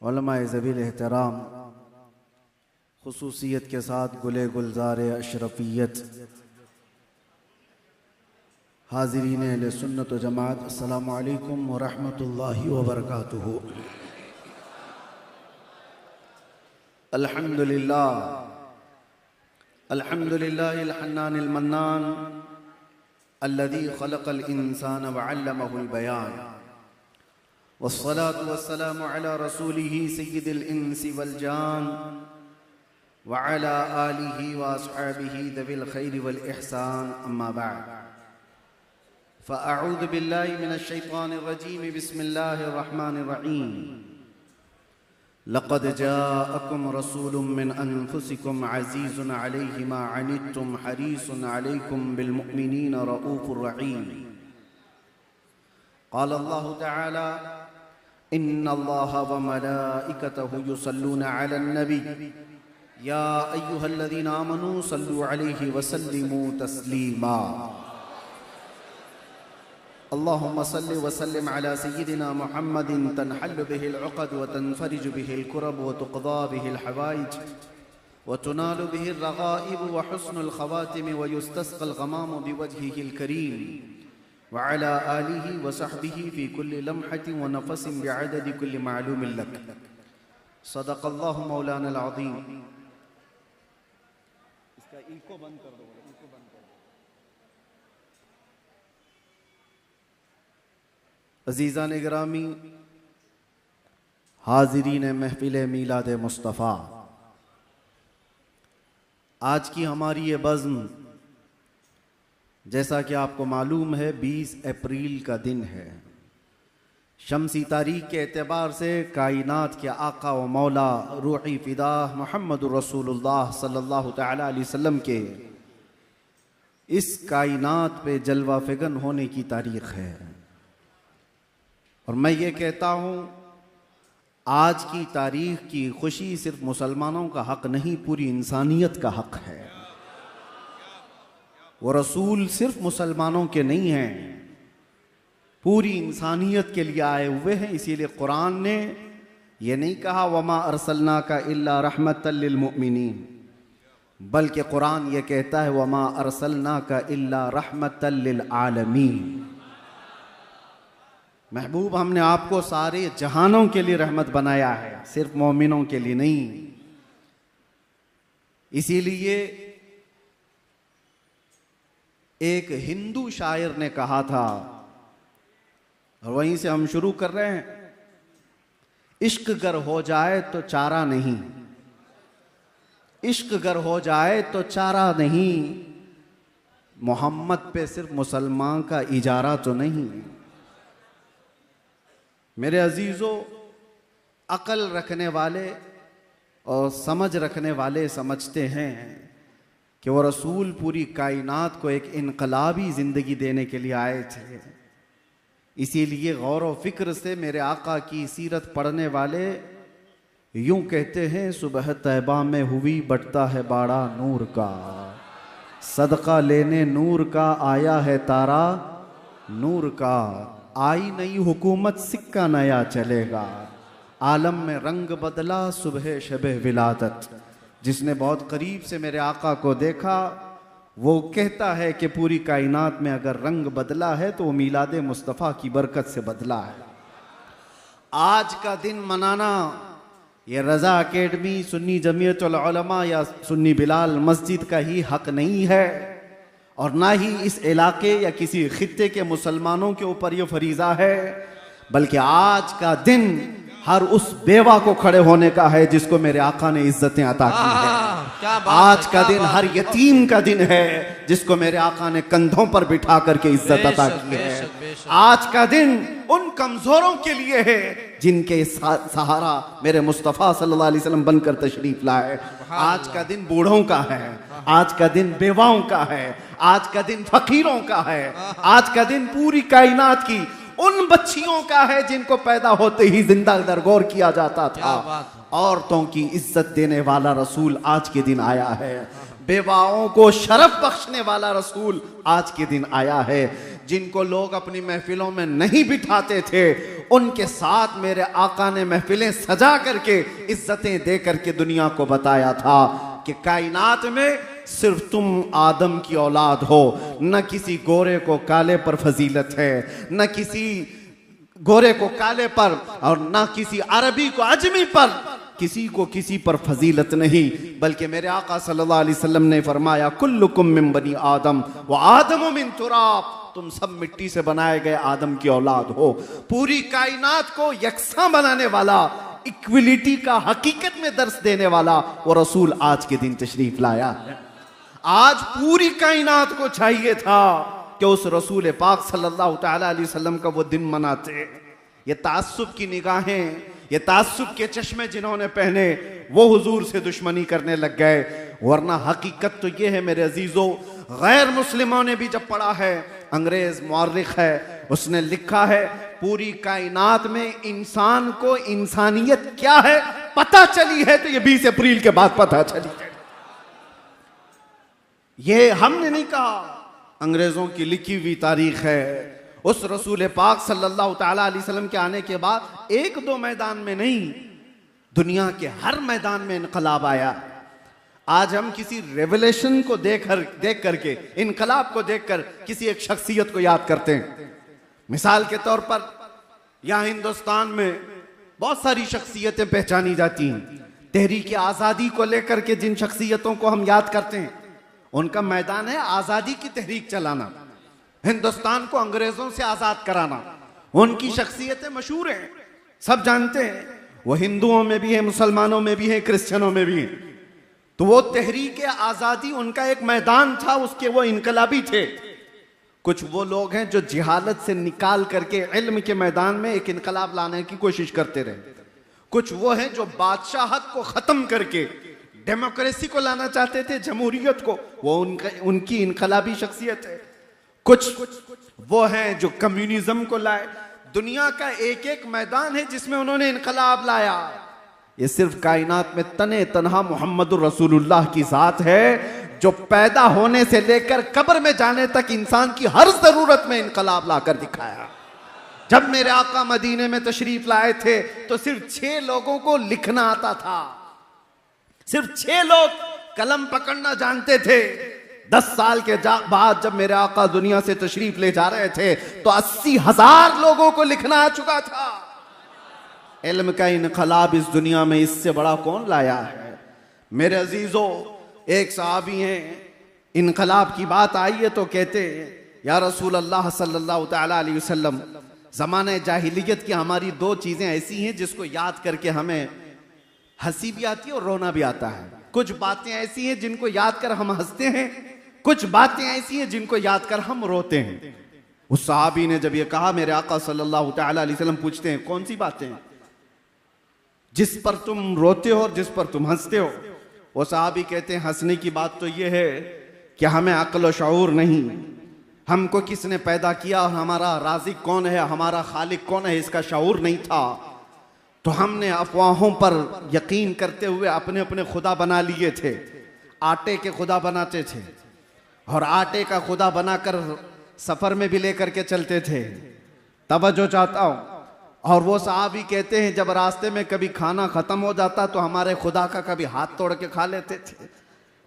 उलमाए ज़बील एहतराम, खुसूसियत के साथ गुले गुलजार अशरफियत, हाज़रीन अहले सुन्नत व जमात, अस्सलामु अलैकुम व रहमतुल्लाहि व बरकातुहू। अल्हम्दुलिल्लाह अल्हम्दुलिल्लाहिल हन्नानिल मन्नान अल्लज़ी खलक़ल इंसान व अल्लमहुल बयान, वस्सलातु वस्सलामु अला रसूलिही सय्यिदिल इंसी वल जान व अला आलिही व अस्हाबिही दविल खैरि वल इहसान, अम्मा बअद। फ़अऊज़ु बिल्लाहि मिनश शैतानिर रजीम, बिस्मिल्लाहिर रहमानिर रहीम। लक़द जाअकुम रसूलुम मिन अनफुसिकुम अज़ीज़ुन अलैहि मा अनित्तुम हरीसुन अलैकुम बिल मुमिनीना रऊफ़ुर रहीम। क़ाल अल्लाहु तआला इन्नल्लाहा व मलाइकतहु युसल्लूना अलन नबी या अय्युहल्लज़ीना आमनू सल्लू अलैहि व सल्लिमू तस्लीमा। अल्लाहुम्मा सल्लि व सल्लिम अला सय्यिदिना मुहम्मदिन तनहल्लु बिहिल उक़द व तनफ़रिजु बिहिल कुरब व तुक़दा बिहिल हवाइज व तुनालु बिहिर रग़ाइब व हुस्नुल ख़वातिम व युस्तस्क़ल ग़मामु बिवजहिहिल करीम व अला आलिहि व सहबिहि फ़ी कुल्लि लम्हतिन व नफ़सिन बिअददि कुल्लि मालूमिन लक। सदक़ल्लाहु मौलानल अज़ीम। इसका इको बंद कर दो, इको बंद कर दो। अज़ीज़ान गिरामी, हाज़रीन महफ़िल मीलाद मुस्तफ़ा, आज की हमारी ये बज़्म, जैसा कि आपको मालूम है, 20 अप्रैल का दिन है। शम्सी तारीख के एतबार से कायनात के आका व मौला रूही फ़िदा मुहम्मदुर रसूलुल्लाह सल्लल्लाहु तआला अलैहि वसल्लम के इस कायनात पे जलवा फ़िगन होने की तारीख़ है। और मैं ये कहता हूँ, आज की तारीख की खुशी सिर्फ मुसलमानों का हक नहीं, पूरी इंसानियत का हक है। वो रसूल सिर्फ मुसलमानों के नहीं हैं, पूरी इंसानियत के लिए आए हुए हैं। इसीलिए कुरान ने ये नहीं कहा वमा अरसलनाका इल्ला रहमतल लिल मुमिनीन, बल्कि कुरान ये कहता है वमा अरसलनाका इल्ला रहमतल लिल आलमीन। महबूब, हमने आपको सारे जहानों के लिए रहमत बनाया है, सिर्फ मोमिनों के लिए नहीं। इसीलिए एक हिंदू शायर ने कहा था, और वहीं से हम शुरू कर रहे हैं, इश्क गर हो जाए तो चारा नहीं, इश्क गर हो जाए तो चारा नहीं, मोहम्मद पे सिर्फ मुसलमान का इजारा तो नहीं। मेरे अजीज़ों, अकल रखने वाले और समझ रखने वाले समझते हैं कि वो रसूल पूरी कायनात को एक इनकलाबी ज़िंदगी देने के लिए आए थे। इसीलिए गौर व फिक्र से मेरे आका की सीरत पढ़ने वाले यूं कहते हैं, सुबह तैबा में हुई बटता है बाड़ा नूर का, सदका लेने नूर का आया है तारा नूर का, आई नई हुकूमत सिक्का नया चलेगा, आलम में रंग बदला सुबह शबे विलादत। जिसने बहुत करीब से मेरे आका को देखा वो कहता है कि पूरी कायनात में अगर रंग बदला है तो वो मीलाद मुस्तफ़ा की बरकत से बदला है। आज का दिन मनाना ये रज़ा अकेडमी, सुन्नी जमीयतुल उलमा या सुन्नी बिलाल मस्जिद का ही हक नहीं है, और ना ही इस इलाके या किसी खित्ते के मुसलमानों के ऊपर यह फरीज़ा है, बल्कि आज का दिन हर उस बेवा को खड़े होने का है जिसको मेरे आका ने इज्जतें अता की है। आज का दिन हर यतीम का दिन है जिसको मेरे आका ने कंधों पर बिठा करके इज्जत अता की है। आज का दिन उन कमजोरों के लिए है जिनके सहारा मेरे मुस्तफ़ा सल्लल्लाहु अलैहि वसल्लम बनकर तशरीफ लाए। आज का दिन बूढ़ों का है, आज का दिन बेवाओं का है, आज का दिन फकीरों का है, आज का दिन पूरी कायनात की उन बच्चियों का है जिनको पैदा होते ही जिंदा दरगोर किया जाता था। औरतों की इज्जत देने वाला रसूल आज के दिन आया है। बेवाओं को शरफ बख्शने वाला रसूल आज के दिन आया है। जिनको लोग अपनी महफिलों में नहीं बिठाते थे, उनके साथ मेरे आका ने महफिलें सजा करके, इज्जतें दे करके दुनिया को बताया था कि कायनात में सिर्फ तुम आदम की औलाद हो, न किसी गोरे को काले पर फजीलत है, न किसी गोरे को काले पर और न किसी अरबी को अजमी पर, किसी को किसी पर फजीलत नहीं। बल्कि मेरे आका सल्लल्लाहु अलैहि वसल्लम ने फरमाया कुल्लुकुम मिन बनी आदम व आदम मिन तुराब, तुम सब मिट्टी से बनाए गए आदम की औलाद हो। पूरी कायनात को यकसां बनाने वाला, इक्विलिटी का हकीकत में दर्स देने वाला वो रसूल आज के दिन तशरीफ लाया है। आज पूरी कायनात को चाहिए था कि उस रसूल पाक सल्लल्लाहु तआला अलैहि वसल्लम का वो दिन मनाते। ये तासुब की निगाहें, ये तासुब के चश्मे जिन्होंने पहने, वो हुजूर से दुश्मनी करने लग गए। वरना हकीकत तो ये है मेरे अजीजों, गैर मुस्लिमों ने भी जब पढ़ा है, अंग्रेज मुअर्रिख है, उसने लिखा है पूरी कायनात में इंसान को इंसानियत क्या है पता चली है तो ये 20 अप्रैल के बाद पता चली है। ये हमने नहीं कहा, अंग्रेजों की लिखी हुई तारीख है। उस रसूल पाक सल्लल्लाहु तआला अलैहि वसल्लम के आने के बाद एक दो मैदान में नहीं, दुनिया के हर मैदान में इनकलाब आया। आज हम किसी रेवोल्यूशन को देख करके, इनकलाब को देखकर किसी एक शख्सियत को याद करते हैं। मिसाल के तौर पर यहाँ हिंदुस्तान में बहुत सारी शख्सियतें पहचानी जाती हैं। तहरीक आज़ादी को लेकर के जिन शख्सियतों को हम याद करते हैं, उनका मैदान है आज़ादी की तहरीक चलाना, हिंदुस्तान को अंग्रेजों से आज़ाद कराना। उनकी शख्सियतें मशहूर हैं, सब जानते हैं। वो हिंदुओं में भी है, मुसलमानों में भी है, क्रिश्चियनों में भी है। तो वो तहरीक आज़ादी उनका एक मैदान था, उसके वो इनकलाबी थे। कुछ वो लोग हैं जो जिहालत से निकाल करके इल्म के मैदान में एक इनकलाब लाने की कोशिश करते रहे। कुछ वो हैं जो बादशाहत को खत्म करके डेमोक्रेसी को लाना चाहते थे, जमहूरियत को, वो उनकी इनकलाबी शख्सियत है। कुछ वो हैं जो कम्युनिज्म को लाए। दुनिया का एक एक मैदान है जिसमें उन्होंने इनकलाब लाया। ये सिर्फ कायनात में तने तनहा मोहम्मदुर रसूलुल्लाह की जात है जो पैदा होने से लेकर कब्र में जाने तक इंसान की हर जरूरत में इनकलाब लाकर दिखाया। जब मेरे आका मदीने में तशरीफ लाए थे तो सिर्फ 6 लोगों को लिखना आता था, सिर्फ 6 लोग कलम पकड़ना जानते थे। 10 साल के बाद जब मेरे आका दुनिया से तशरीफ ले जा रहे थे तो 80,000 लोगों को लिखना आ चुका था। इल्म का इनकलाब इस दुनिया में इससे बड़ा कौन लाया है? मेरे अजीजों, एक सहाबी हैं, इनकलाब की बात आई है तो कहते या रसूल अल्लाह सल्लल्लाहु तआला अलैहि वसल्लम, ज़माने जाहिलियत की हमारी 2 चीज़ें ऐसी हैं जिसको याद करके हमें हंसी भी आती है और रोना भी आता है। कुछ बातें ऐसी हैं जिनको याद कर हम हंसते हैं, कुछ बातें ऐसी हैं जिनको याद कर हम रोते हैं। उस सहाबी ने जब ये कहा, मेरे आका सल्लल्लाहु तआला अलैहि वसल्लम पूछते हैं कौन सी बातें जिस पर तुम रोते हो और जिस पर तुम हंसते हो? वो सहाबी कहते हैं हंसने की बात तो ये है कि हमें अक्ल और शऊर नहीं, हमको किसने पैदा किया, हमारा राज़िक कौन है, हमारा खालिक कौन है, इसका शऊर नहीं था। तो हमने अफवाहों पर यकीन करते हुए अपने अपने खुदा बना लिए थे। आटे के खुदा बनाते थे और आटे का खुदा बनाकर सफर में भी लेकर के चलते थे। तवज्जो चाहता हूं। और वो सहाबी कहते हैं जब रास्ते में कभी खाना खत्म हो जाता तो हमारे खुदा का कभी हाथ तोड़ के खा लेते थे।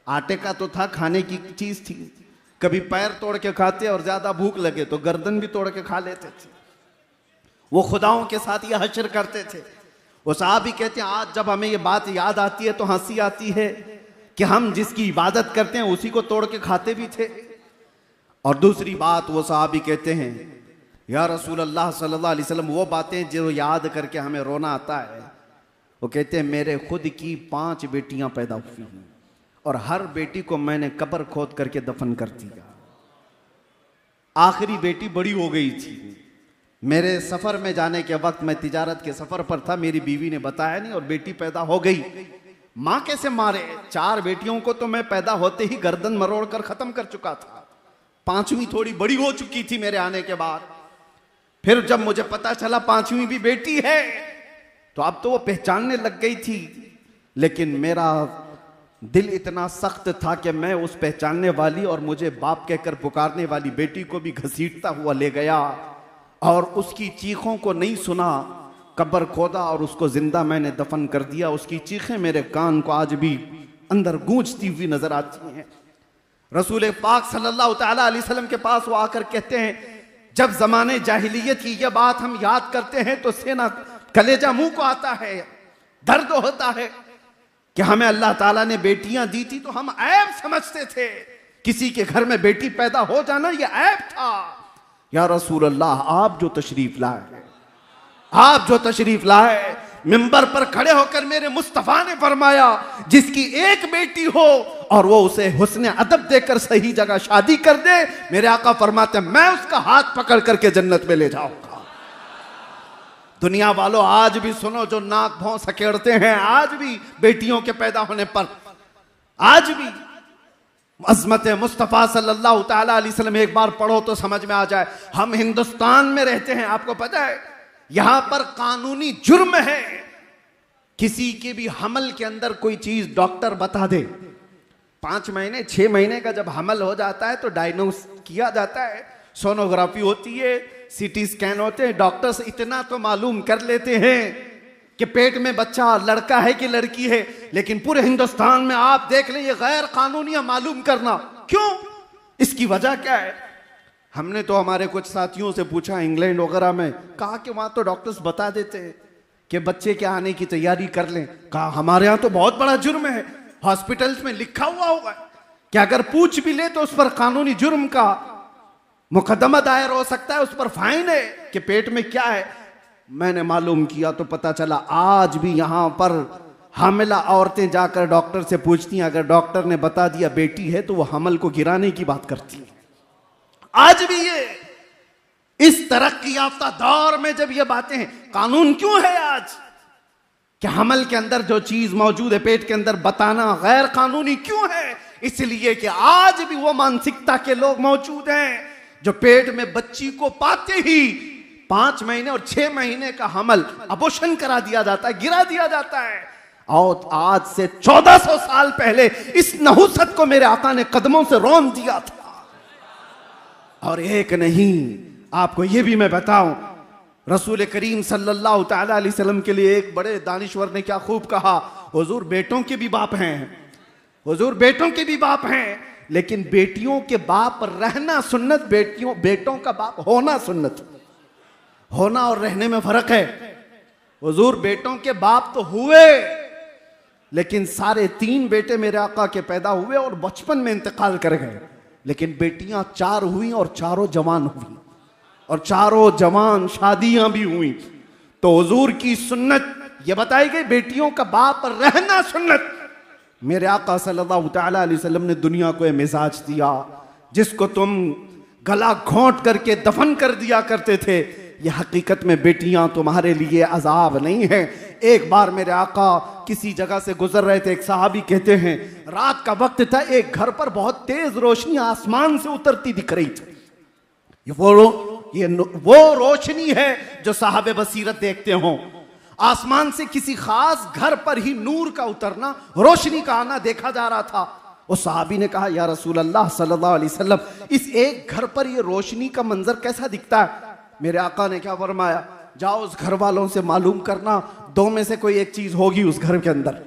आटे का तो था, खाने की चीज थी। कभी पैर तोड़ के खाते और ज्यादा भूख लगे तो गर्दन भी तोड़ के खा लेते थे। वो खुदाओं के साथ ये हश्र करते थे। वो सहाबी कहते हैं आज जब हमें ये बात याद आती है तो हंसी आती है कि हम जिसकी इबादत करते हैं उसी को तोड़ के खाते भी थे। और दूसरी बात वो सहाबी कहते हैं या रसूल अल्लाह सल्लल्लाहु अलैहि वसल्लम, वो बातें जो याद करके हमें रोना आता है। वो कहते हैं मेरे खुद की 5 बेटियां पैदा हुई हैं और हर बेटी को मैंने कब्र खोद करके दफन कर दिया। आखिरी बेटी बड़ी हो गई थी। मेरे सफर में जाने के वक्त, मैं तिजारत के सफर पर था, मेरी बीवी ने बताया नहीं और बेटी पैदा हो गई। माँ कैसे मारे? 4 बेटियों को तो मैं पैदा होते ही गर्दन मरोड़ कर खत्म कर चुका था। 5वीं थोड़ी बड़ी हो चुकी थी मेरे आने के बाद। फिर जब मुझे पता चला 5वीं भी बेटी है तो अब तो वो पहचानने लग गई थी। लेकिन मेरा दिल इतना सख्त था कि मैं उस पहचानने वाली और मुझे बाप कहकर पुकारने वाली बेटी को भी घसीटता हुआ ले गया और उसकी चीखों को नहीं सुना, कब्र खोदा और उसको जिंदा मैंने दफन कर दिया। उसकी चीखें मेरे कान को आज भी अंदर गूंजती हुई नजर आती हैं। रसूल पाक सल्लल्लाहु तआला अलैहि वसल्लम के पास वो आकर कहते हैं, जब जमाने जाहिलियत की यह बात हम याद करते हैं तो सेना कलेजा मुंह को आता है, दर्द होता है कि हमें अल्लाह ताला ने बेटियां दी थी तो हम ऐब समझते थे। किसी के घर में बेटी पैदा हो जाना यह ऐब था। या रसूल अल्लाह, आप जो तशरीफ लाए, आप जो तशरीफ लाए, मिंबर पर खड़े होकर मेरे मुस्तफा ने फरमाया जिसकी एक बेटी हो और वो उसे हुस्न अदब देकर सही जगह शादी कर दे, मेरे आका फरमाते मैं उसका हाथ पकड़ करके जन्नत में ले जाऊंगा। दुनिया वालों, आज भी सुनो, जो नाक भौं सकेड़ते हैं, आज भी बेटियों के पैदा होने पर आज भी अज़मत मुस्तफ़ा सल्लल्लाहु तआला अलैहि वसल्लम, एक बार पढ़ो तो समझ में आ जाए। हम हिंदुस्तान में रहते हैं, आपको पता है यहां पर कानूनी जुर्म है किसी के भी हमल के अंदर कोई चीज डॉक्टर बता दे। 5 महीने 6 महीने का जब हमल हो जाता है तो डायग्नोस किया जाता है, सोनोग्राफी होती है, सीटी स्कैन होते हैं, डॉक्टर्स इतना तो मालूम कर लेते हैं कि पेट में बच्चा लड़का है कि लड़की है। लेकिन पूरे हिंदुस्तान में आप देख लें ये गैर कानूनी मालूम करना, क्यों? इसकी वजह क्या है? हमने तो हमारे कुछ साथियों से पूछा इंग्लैंड वगैरह में, कहा कि वहां तो डॉक्टर्स बता देते हैं कि बच्चे के आने की तैयारी कर लें। कहा हमारे यहां तो बहुत बड़ा जुर्म है, हॉस्पिटल्स में लिखा हुआ होगा कि अगर पूछ भी ले तो उस पर कानूनी जुर्म का मुकदमा दायर हो सकता है, उस पर फाइन है कि पेट में क्या है। मैंने मालूम किया तो पता चला आज भी यहां पर हामिला औरतें जाकर डॉक्टर से पूछती हैं, अगर डॉक्टर ने बता दिया बेटी है तो वो हमल को गिराने की बात करती है। आज भी ये इस तरक्की याफ्ता दौर में जब ये बातें हैं, कानून क्यों है आज कि हमल के अंदर जो चीज मौजूद है पेट के अंदर बताना गैर कानूनी क्यों है? इसलिए कि आज भी वो मानसिकता के लोग मौजूद हैं जो पेट में बच्ची को पाते ही 5 महीने और 6 महीने का हमल अबॉर्शन करा दिया जाता है, गिरा दिया जाता है। और आज से 1400 साल पहले इस नहुसत को मेरे आका ने कदमों से रौंद दिया था। और एक नहीं, आपको यह भी मैं बताऊं, रसूल करीम सल्लल्लाहु तआला अलैहि वसल्लम के लिए एक बड़े दानिश्वर ने क्या खूब कहा, हुजूर बेटों के भी बाप हैं, हुजूर बेटों के भी बाप हैं, लेकिन बेटियों के बाप रहना सुन्नत, बेटों का बाप होना सुन्नत। होना और रहने में फर्क है। हुजूर बेटों के बाप तो हुए, लेकिन सारे 3 बेटे मेरे आका के पैदा हुए और बचपन में इंतकाल कर गए, लेकिन बेटियां 4 हुई और चारों जवान हुई और चारों जवान शादियां भी हुई। तो हुजूर की सुन्नत यह बताई गई, बेटियों का बाप रहना सुन्नत। मेरे आका सल्लल्लाहु तआला अलैहि वसल्लम ने दुनिया को यह मिजाज दिया जिसको तुम गला घोंट करके दफन कर दिया करते थे, यह हकीकत में बेटियां तुम्हारे लिए अजाब नहीं है। एक बार मेरे आका किसी जगह से गुजर रहे थे, एक सहाबी कहते हैं रात का वक्त था, एक घर पर बहुत तेज रोशनी आसमान से उतरती दिख रही थी। वो रोशनी है जो साहब बसीरत देखते हो। आसमान से किसी खास घर पर ही नूर का उतरना, रोशनी का आना देखा जा रहा था। उस सहाबी ने कहा, या रसूल अल्लाह सल्लल्लाहु अलैहि वसल्लम, इस एक घर पर ये रोशनी का मंजर कैसा दिखता है? मेरे आका ने क्या फरमाया, जाओ उस घर वालों से मालूम करना, 2 में से कोई एक चीज होगी उस घर के अंदर,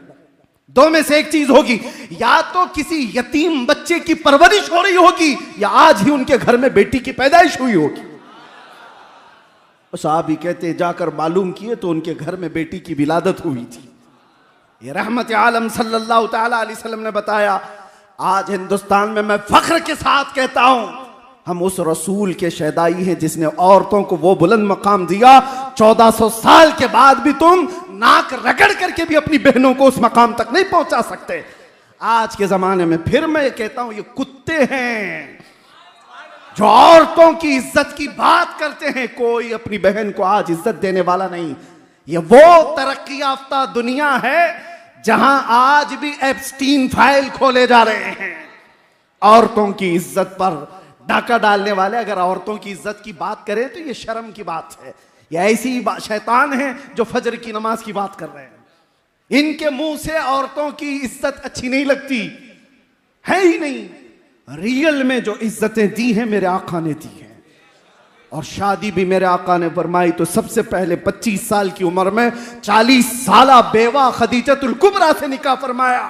2 में से एक चीज होगी, या तो किसी यतीम बच्चे की परवरिश हो रही होगी या आज ही उनके घर में बेटी की पैदाइश हुई होगी। साहबी कहते जाकर मालूम किए तो उनके घर में बेटी की विलादत हुई थी। ये रहमत आलम सल्लल्लाहु तआला अलैहि वसल्लम ने बताया। आज हिंदुस्तान में मैं फख्र के साथ कहता हूं, हम उस रसूल के शहदाई हैं जिसने औरतों को वो बुलंद मकाम दिया। 1400 साल के बाद भी तुम नाक रगड़ करके भी अपनी बहनों को उस मकाम तक नहीं पहुंचा सकते। आज के जमाने में फिर मैं कहता हूं, ये कुत्ते हैं जो औरतों की इज्जत की बात करते हैं। कोई अपनी बहन को आज इज्जत देने वाला नहीं। ये वो तरक्की याफ्ता दुनिया है जहां आज भी एप्स्टीन फाइल खोले जा रहे हैं। औरतों की इज्जत पर डाका डालने वाले अगर औरतों की इज्जत की बात करें तो ये शर्म की बात है। ये ऐसी शैतान है जो फजर की नमाज की बात कर रहे हैं। इनके मुंह से औरतों की इज्जत अच्छी नहीं लगती है ही नहीं। रियल में जो इज्जतें दी हैं मेरे आका ने दी हैं। और शादी भी मेरे आका ने फरमाई तो सबसे पहले 25 साल की उम्र में 40 साला बेवा खदीजतुल कुबरा से निकाह फरमाया,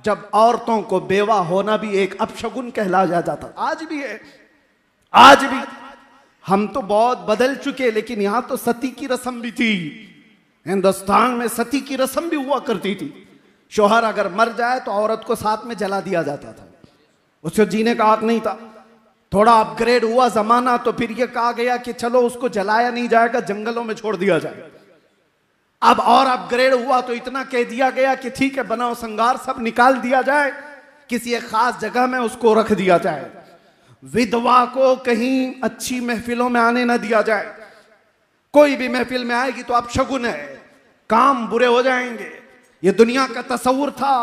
जब औरतों को बेवा होना भी एक अपशगुन कहला जाता था। आज भी है, आज भी। हम तो बहुत बदल चुके, लेकिन यहां तो सती की रस्म भी थी। हिंदुस्तान में सती की रस्म भी हुआ करती थी। शोहर अगर मर जाए तो औरत को साथ में जला दिया जाता था, उसको जीने का हक नहीं था। थोड़ा अपग्रेड हुआ जमाना तो फिर यह कहा गया कि चलो उसको जलाया नहीं जाएगा, जंगलों में छोड़ दिया जाए। अब और अपग्रेड हुआ तो इतना कह दिया गया कि ठीक है, बनाओ संगार सब निकाल दिया जाए, किसी एक खास जगह में उसको रख दिया जाए, विधवा को कहीं अच्छी महफिलों में आने ना दिया जाए। कोई भी महफिल में आएगी तो अपशगुन है, काम बुरे हो जाएंगे। ये दुनिया का तस्वुर था।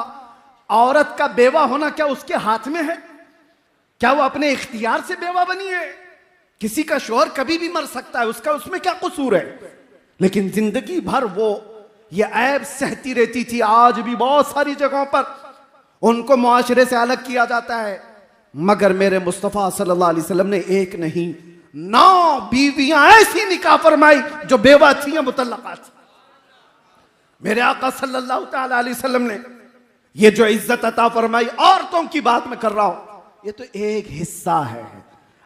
औरत का बेवा होना क्या उसके हाथ में है? क्या वो अपने इख्तियार से बेवा बनी है? किसी का शौहर कभी भी मर सकता है, उसका उसमें क्या कसूर है? लेकिन जिंदगी भर वो ये ऐब सहती रहती थी। आज भी बहुत सारी जगहों पर उनको मुआशरे से अलग किया जाता है, मगर मेरे मुस्तफ़ा सल्लल्लाहु अलैहि वसल्लम ने एक नहीं 9 बीवियां ऐसी निकाह फरमाई जो बेवा थी या मुतल्लका थी। मेरे आका सल्लल्लाहु ताला अलैहि वसल्लम ने ये जो इज्जत अता फरमाई, औरतों की बात मैं कर रहा हूं, ये तो एक हिस्सा है।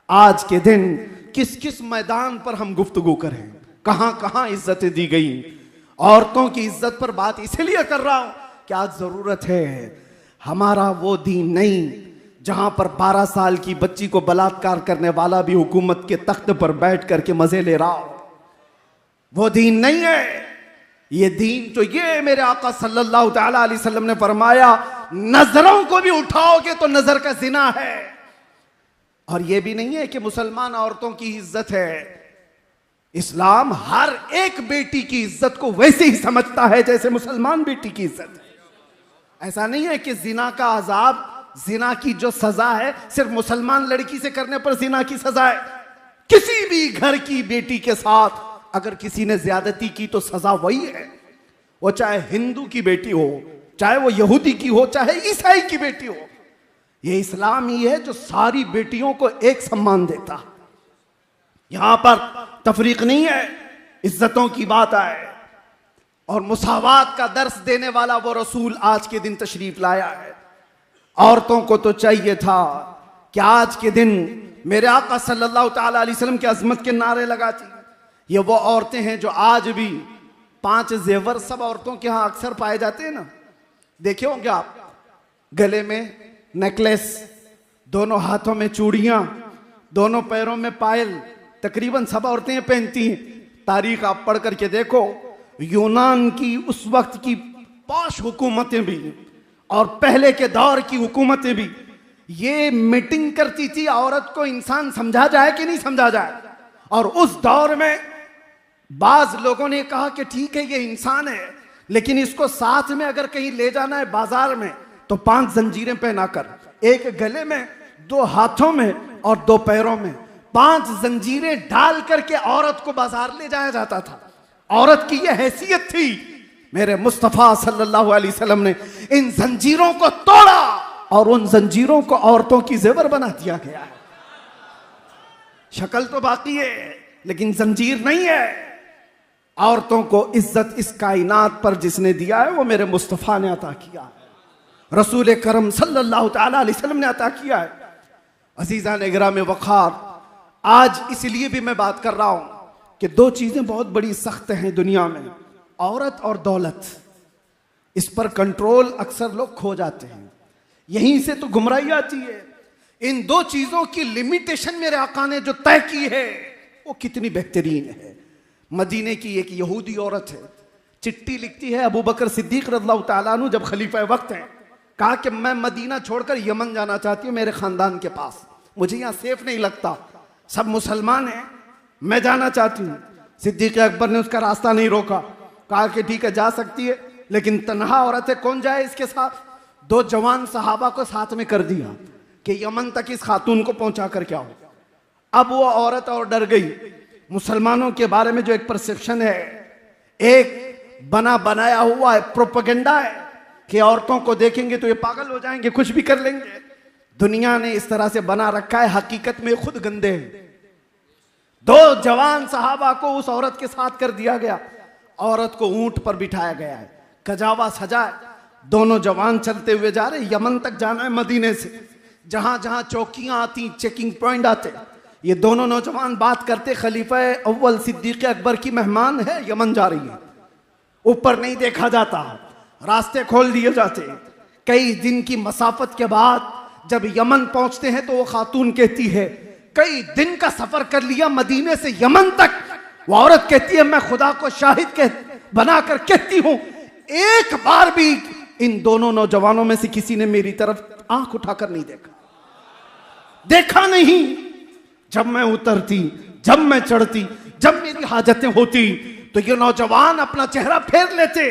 आज के दिन किस किस मैदान पर हम गुफ्तगू करें, कहां कहां इज्जतें दी गई। औरतों की इज्जत पर बात इसलिए कर रहा हूं कि आज जरूरत है। हमारा वो दीन नहीं जहां पर 12 साल की बच्ची को बलात्कार करने वाला भी हुकूमत के तख्त पर बैठ करके मजे ले रहा हो, वो दीन नहीं है। ये दीन तो ये मेरे आका सल्लल्लाहु ताला अलैहि वसल्लम ने फरमाया, नजरों को भी उठाओगे तो नजर का जिना है। और ये भी नहीं है कि मुसलमान औरतों की इज्जत है। इस्लाम हर एक बेटी की इज्जत को वैसे ही समझता है जैसे मुसलमान बेटी की इज्जत है। ऐसा नहीं है कि जिना का अजाब, जिना की जो सजा है सिर्फ मुसलमान लड़की से करने पर जिना की सजा है। किसी भी घर की बेटी के साथ अगर किसी ने ज्यादती की तो सजा वही है। वो चाहे हिंदू की बेटी हो, चाहे वो यहूदी की हो, चाहे ईसाई की बेटी हो। ये इस्लाम ही है जो सारी बेटियों को एक सम्मान देता। यहां पर तफरीक नहीं है, इज्जतों की बात आए और मुसावात का दर्स देने वाला वो रसूल आज के दिन तशरीफ लाया है। औरतों को तो चाहिए था कि आज के दिन मेरे आका सल्लल्लाहु ताला अलैहि वसल्लम की अजमत के नारे लगाती। ये वो औरतें हैं जो आज भी 5 जेवर सब औरतों के यहां अक्सर पाए जाते हैं ना, देखे होंगे आप, गले में नेकलेस, दोनों हाथों में चूड़ियां, दोनों पैरों में पायल, तकरीबन सब औरतें पहनती हैं। तारीख आप पढ़ करके देखो, यूनान की उस वक्त की पॉश हुकूमतें भी और पहले के दौर की हुकूमतें भी ये मीटिंग करती थी औरत को इंसान समझा जाए कि नहीं समझा जाए। और उस दौर में बाज लोगों ने कहा कि ठीक है ये इंसान है, लेकिन इसको साथ में अगर कहीं ले जाना है बाजार में तो 5 जंजीरें पहनाकर, एक गले में, 2 हाथों में और 2 पैरों में 5 जंजीरें डाल करके औरत को बाजार ले जाया जाता था। औरत की यह हैसियत थी। मेरे मुस्तफा सल्लल्लाहु अलैहि वसल्लम ने इन जंजीरों को तोड़ा और उन जंजीरों को औरतों की जेवर बना दिया गया है। शक्ल तो बाकी है लेकिन जंजीर नहीं है। औरतों को इज्जत इस कायनात पर जिसने दिया है वो मेरे मुस्तफा ने अता किया है, रसूल करम सल्लल्लाहु ताला अलैहि वसल्लम ने अता किया है। अजीजा ने गिराम वखार, आज इसलिए भी मैं बात कर रहा हूं कि 2 चीजें बहुत बड़ी सख्त हैं दुनिया में, औरत और दौलत। इस पर कंट्रोल अक्सर लोग खो जाते हैं, यहीं से तो गुमराही आती है। इन 2 चीजों की लिमिटेशन मेरे आका ने जो तय की है वो कितनी बेहतरीन है। मदीने की एक यहूदी औरत है, चिट्ठी लिखती है अबू बकर सिद्दीक रज़ियल्लाहु ताला अन्हु जब खलीफा वक्त हैं, कहा कि मैं मदीना छोड़कर यमन जाना चाहती हूँ मेरे खानदान के पास, मुझे यहाँ सेफ नहीं लगता, सब मुसलमान हैं, मैं जाना चाहती हूँ। सिद्दीक अकबर ने उसका रास्ता नहीं रोका, कहा कि ठीक है जा सकती है, लेकिन तन्हा औरत है, कौन जाए इसके साथ। 2 जवान सहाबा को साथ में कर दिया कि यमन तक इस खातून को पहुंचा कर क्या हो। अब वो औरत और डर गई। मुसलमानों के बारे में जो एक परसेप्शन है, एक बना बनाया हुआ है, प्रोपेगेंडा है कि औरतों को देखेंगे तो ये पागल हो जाएंगे, कुछ भी कर लेंगे। दुनिया ने इस तरह से बना रखा है, हकीकत में खुद गंदे हैं। 2 जवान सहाबा को उस औरत के साथ कर दिया गया। औरत को ऊंट पर बिठाया गया है, कजावा सजा है। दोनों जवान चलते हुए जा रहे, यमन तक जाना है मदीने से। जहां जहां चौकियां आती, चेकिंग पॉइंट आते, ये दोनों नौजवान बात करते, खलीफा अव्वल सिद्दीक अकबर की मेहमान है, यमन जा रही है। ऊपर नहीं देखा जाता, रास्ते खोल दिए जाते। कई दिन की मसाफत के बाद जब यमन पहुंचते हैं तो वो खातून कहती है, कई दिन का सफर कर लिया मदीने से यमन तक। वो औरत कहती है, मैं खुदा को शाहिद बनाकर कहती हूं, एक बार भी इन दोनों नौजवानों में से किसी ने मेरी तरफ आंख उठाकर नहीं देखा नहीं। जब मैं उतरती, जब मैं चढ़ती, जब मेरी हाजतें होती तो ये नौजवान अपना चेहरा फेर लेते,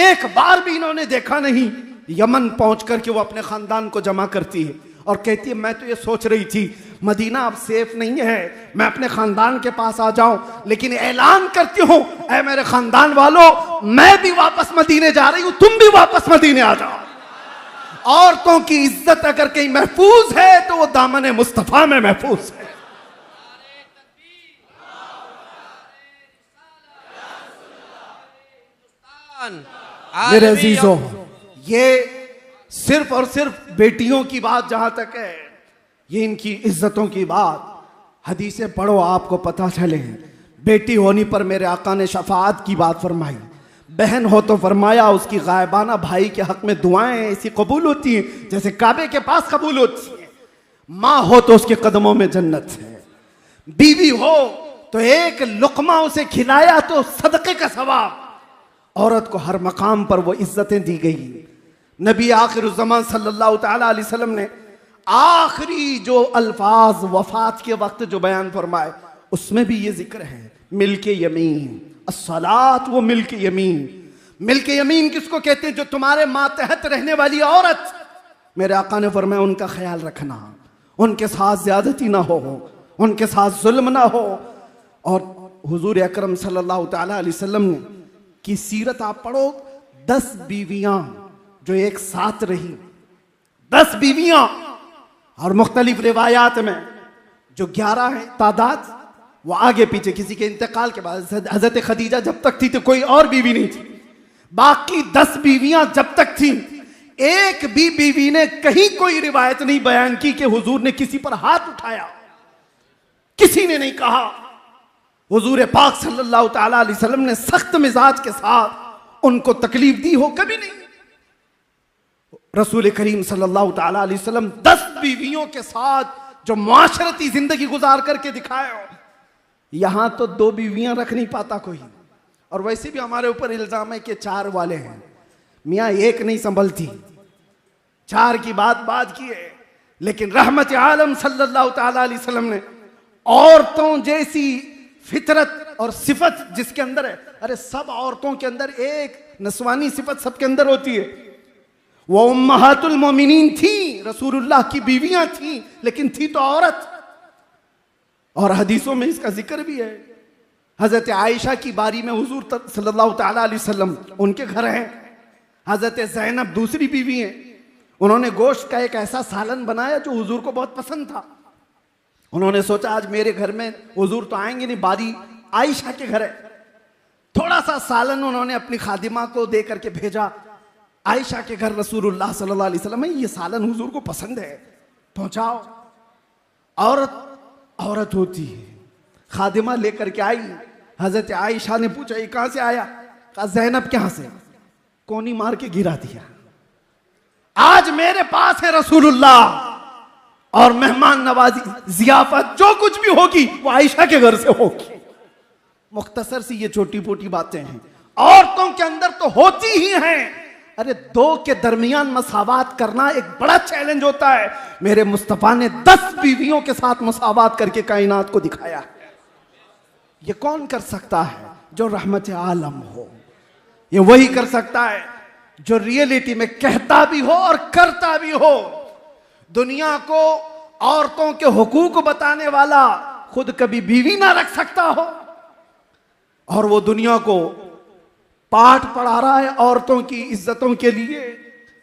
एक बार भी इन्होंने देखा नहीं। यमन पहुंच करके वो अपने खानदान को जमा करती है और कहती है, मैं तो ये सोच रही थी मदीना अब सेफ नहीं है, मैं अपने खानदान के पास आ जाऊं, लेकिन ऐलान करती हूं, ऐ मेरे खानदान वालों, मैं भी वापस मदीने जा रही हूं, तुम भी वापस मदीने आ जाओ। औरतों की इज्जत अगर कहीं महफूज है तो वो दामन मुस्तफा में महफूज है। मेरे अजीजों, ये सिर्फ और सिर्फ बेटियों की बात जहां तक है, ये इनकी इज्जतों की बात, हदीसें पढ़ो आपको पता चले। बेटी होने पर मेरे आका ने शफाअत की बात फरमाई। बहन हो तो फरमाया उसकी गायबाना भाई के हक में दुआएं ऐसी कबूल होती हैं जैसे काबे के पास कबूल होती है। माँ हो तो उसके कदमों में जन्नत है। बीवी हो तो एक लुकमा उसे खिलाया तो सदके का सवाब। औरत को हर मकाम पर वो इज्जतें दी गई। नबी आखिरुज़्ज़मान सल्लल्लाहु तआला अलैहि वसल्लम ने आखिरी जो अल्फाज वफात के वक्त जो बयान फरमाए उसमें भी ये जिक्र है, मिल्के यमीन अस्सलात, वो मिल्के यमीन। मिल्के यमीन किसको कहते हैं? जो तुम्हारे मातहत रहने वाली औरत। मेरे आका ने फरमाया उनका ख्याल रखना, उनके साथ ज्यादती ना हो, उनके साथ जुल्म ना हो। और हुजूर अकरम सल्लल्लाहु तआला अलैहि वसल्लम की सीरत आप पढ़ो, 10 बीवियां जो एक साथ रही, 10 बीवियां, और मुख्तलिफ रिवायात में जो 11 है तादाद, वो आगे पीछे किसी के इंतकाल के बाद, हजरत खदीजा जब तक थी तो कोई और बीवी नहीं थी, बाकी 10 बीवियां जब तक थी, एक भी बीवी ने कहीं कोई रिवायत नहीं बयान की कि हुजूर ने किसी पर हाथ उठाया। किसी ने नहीं कहा। हुजूर पाक सल्लल्लाहु तआला अलैहि वसल्लम ने सख्त मिजाज के साथ उनको तकलीफ दी हो? कभी नहीं। रसूल करीम सल्लल्लाहु तआला अलैहि वसल्लम 10 बीवियों के साथ जो मुआशरती जिंदगी गुजार करके दिखाए हो, यहां तो 2 बीवियां रख नहीं पाता कोई। और वैसे भी हमारे ऊपर इल्जाम है कि 4 वाले हैं, मियाँ एक नहीं संभलती, 4 की बात की है। लेकिन रहमत आलम सल्लल्लाहु तआला अलैहि वसल्लम ने औरतों जैसी फितरत और सिफत जिसके अंदर है, अरे सब औरतों के अंदर एक नस्वानी सिफत सबके अंदर होती है। वो उम्महातुल मोमिनीन थी, रसूलुल्लाह की बीवियां थी, लेकिन थी तो औरत। और हदीसों में इसका जिक्र भी है। हजरत आयशा की बारी में हुजूर सल्लल्लाहु तआला अलैहि वसल्लम उनके घर हैं। हजरत ज़ैनब दूसरी बीवी हैं। उन्होंने गोश्त का एक ऐसा सालन बनाया जो हुजूर को बहुत पसंद था। उन्होंने सोचा आज मेरे घर में हुजूर तो आएंगे नहीं, बारी आयशा के घर है। थोड़ा सा सालन उन्होंने अपनी खादिमा को दे करके भेजा, आयशा के घर रसूलुल्लाह सल्लल्लाहु अलैहि वसल्लम, ये सालन हुजूर को पसंद है, पहुंचाओ। औरत होती है, खादिमा लेकर के आई। हजरत आयशा ने पूछा ये कहां से आया? कहा ज़ैनब के यहां से, कोनी मार के गिरा दिया। आज मेरे पास है रसूलुल्लाह, और मेहमान नवाजी जियाफत जो कुछ भी होगी वो आयशा के घर से होगी। मुख्तसर सी ये छोटी मोटी बातें हैं, औरतों के अंदर तो होती ही हैं। अरे 2 के दरमियान मसावात करना एक बड़ा चैलेंज होता है। मेरे मुस्तफा ने 10 बीवियों के साथ मसावात करके कायनात को दिखाया। ये कौन कर सकता है? जो रहमत आलम हो। ये वही कर सकता है जो रियलिटी में कहता भी हो और करता भी हो। दुनिया को औरतों के हुकूक बताने वाला खुद कभी बीवी ना रख सकता हो, और वो दुनिया को पाठ पढ़ा रहा है औरतों की इज्जतों के लिए।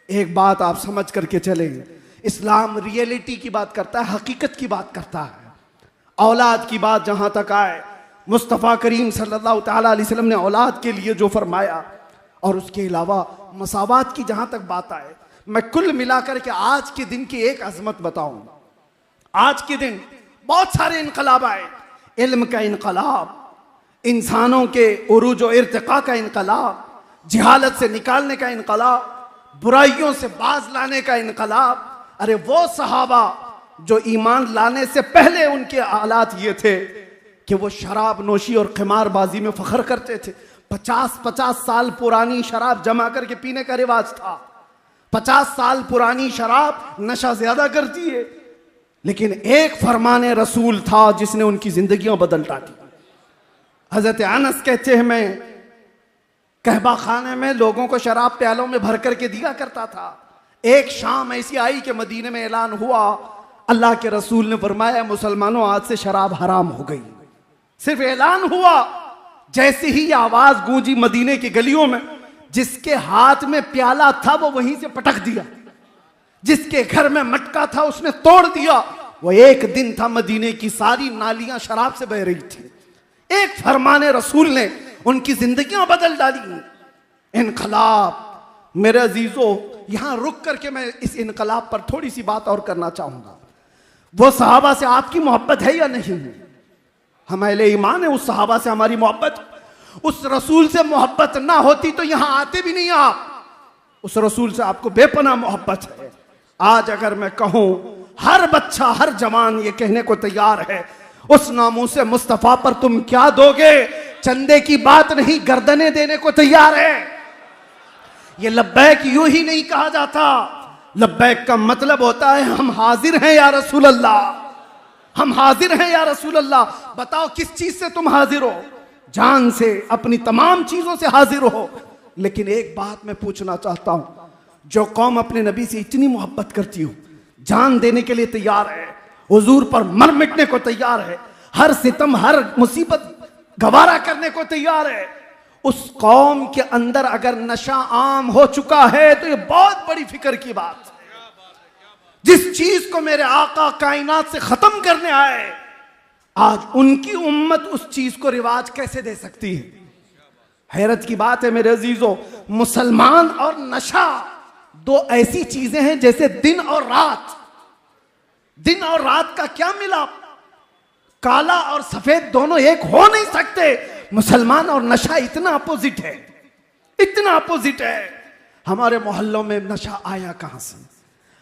एक बात आप समझ करके चलें, इस्लाम रियलिटी की बात करता है, हकीकत की बात करता है। औलाद की बात जहां तक आए, मुस्तफ़ा करीम सल्लल्लाहु ताला अलैहि वसल्लम ने औलाद के लिए जो फरमाया, और उसके अलावा मसावात की जहां तक बात आए, मैं कुल मिलाकर के आज के दिन की एक अजमत बताऊं। आज के दिन बहुत सारे इनकलाब आए, इल्म का इनकलाब, इंसानों के उरूज और इर्तिका का इनकलाब, जिहालत से निकालने का इनकलाब, बुराइयों से बाज लाने का इनकलाब। अरे वो सहाबा जो ईमान लाने से पहले उनके हालात ये थे कि वो शराब नोशी और क़िमारबाजी में फख्र करते थे। 50-50 साल पुरानी शराब जमा करके पीने का रिवाज था। 50 साल पुरानी शराब नशा ज्यादा करती है, लेकिन एक फरमाने रसूल था जिसने उनकी जिंदगियां बदल डाली। हजरत अनस कहते हैं, मैं कहबा खाने में लोगों को शराब प्यालों में भर करके दिया करता था। एक शाम ऐसी आई कि मदीने में ऐलान हुआ, अल्लाह के रसूल ने फरमाया मुसलमानों आज से शराब हराम हो गई। सिर्फ ऐलान हुआ, जैसे ही आवाज गूंजी मदीने की गलियों में, जिसके हाथ में प्याला था वो वहीं से पटक दिया, जिसके घर में मटका था उसने तोड़ दिया। वो एक दिन था मदीने की सारी नालियां शराब से बह रही थी। एक फरमाने रसूल ने उनकी जिंदगियां बदल डाली। इनकलाब, मेरे अजीजों, यहां रुक करके मैं इस इनकलाब पर थोड़ी सी बात और करना चाहूंगा। वो सहाबा से आपकी मोहब्बत है या नहीं? हम अहले ईमान है, उस सहाबा से हमारी मोहब्बत, उस रसूल से मोहब्बत ना होती तो यहां आते भी नहीं आप। उस रसूल से आपको बेपनाह मोहब्बत है। आज अगर मैं कहूं, हर बच्चा हर जवान ये कहने को तैयार है, उस नामूसे मुस्तफा पर तुम क्या दोगे? चंदे की बात नहीं, गर्दनें देने को तैयार है। ये लब्बैक यूं ही नहीं कहा जाता। लब्बैक का मतलब होता है हम हाजिर हैं या रसूल अल्लाह, हम हाजिर हैं या रसूल अल्लाह। बताओ किस चीज से तुम हाजिर हो? जान से, अपनी तमाम चीजों से हाजिर हो। लेकिन एक बात मैं पूछना चाहता हूं, जो कौम अपने नबी से इतनी मोहब्बत करती हो, जान देने के लिए तैयार है, हुजूर पर मर मिटने को तैयार है, हर सितम हर मुसीबत गवारा करने को तैयार है, उस कौम के अंदर अगर नशा आम हो चुका है तो ये बहुत बड़ी फिक्र की बात है। जिस चीज को मेरे आका कायनात से खत्म करने आए, आज उनकी उम्मत उस चीज को रिवाज कैसे दे सकती है? हैरत की बात है मेरे अजीजों, मुसलमान और नशा दो ऐसी चीजें हैं जैसे दिन और रात। दिन और रात का क्या मिलाप? काला और सफेद दोनों एक हो नहीं सकते। मुसलमान और नशा इतना अपोजिट है, इतना अपोजिट है। हमारे मोहल्लों में नशा आया कहां से?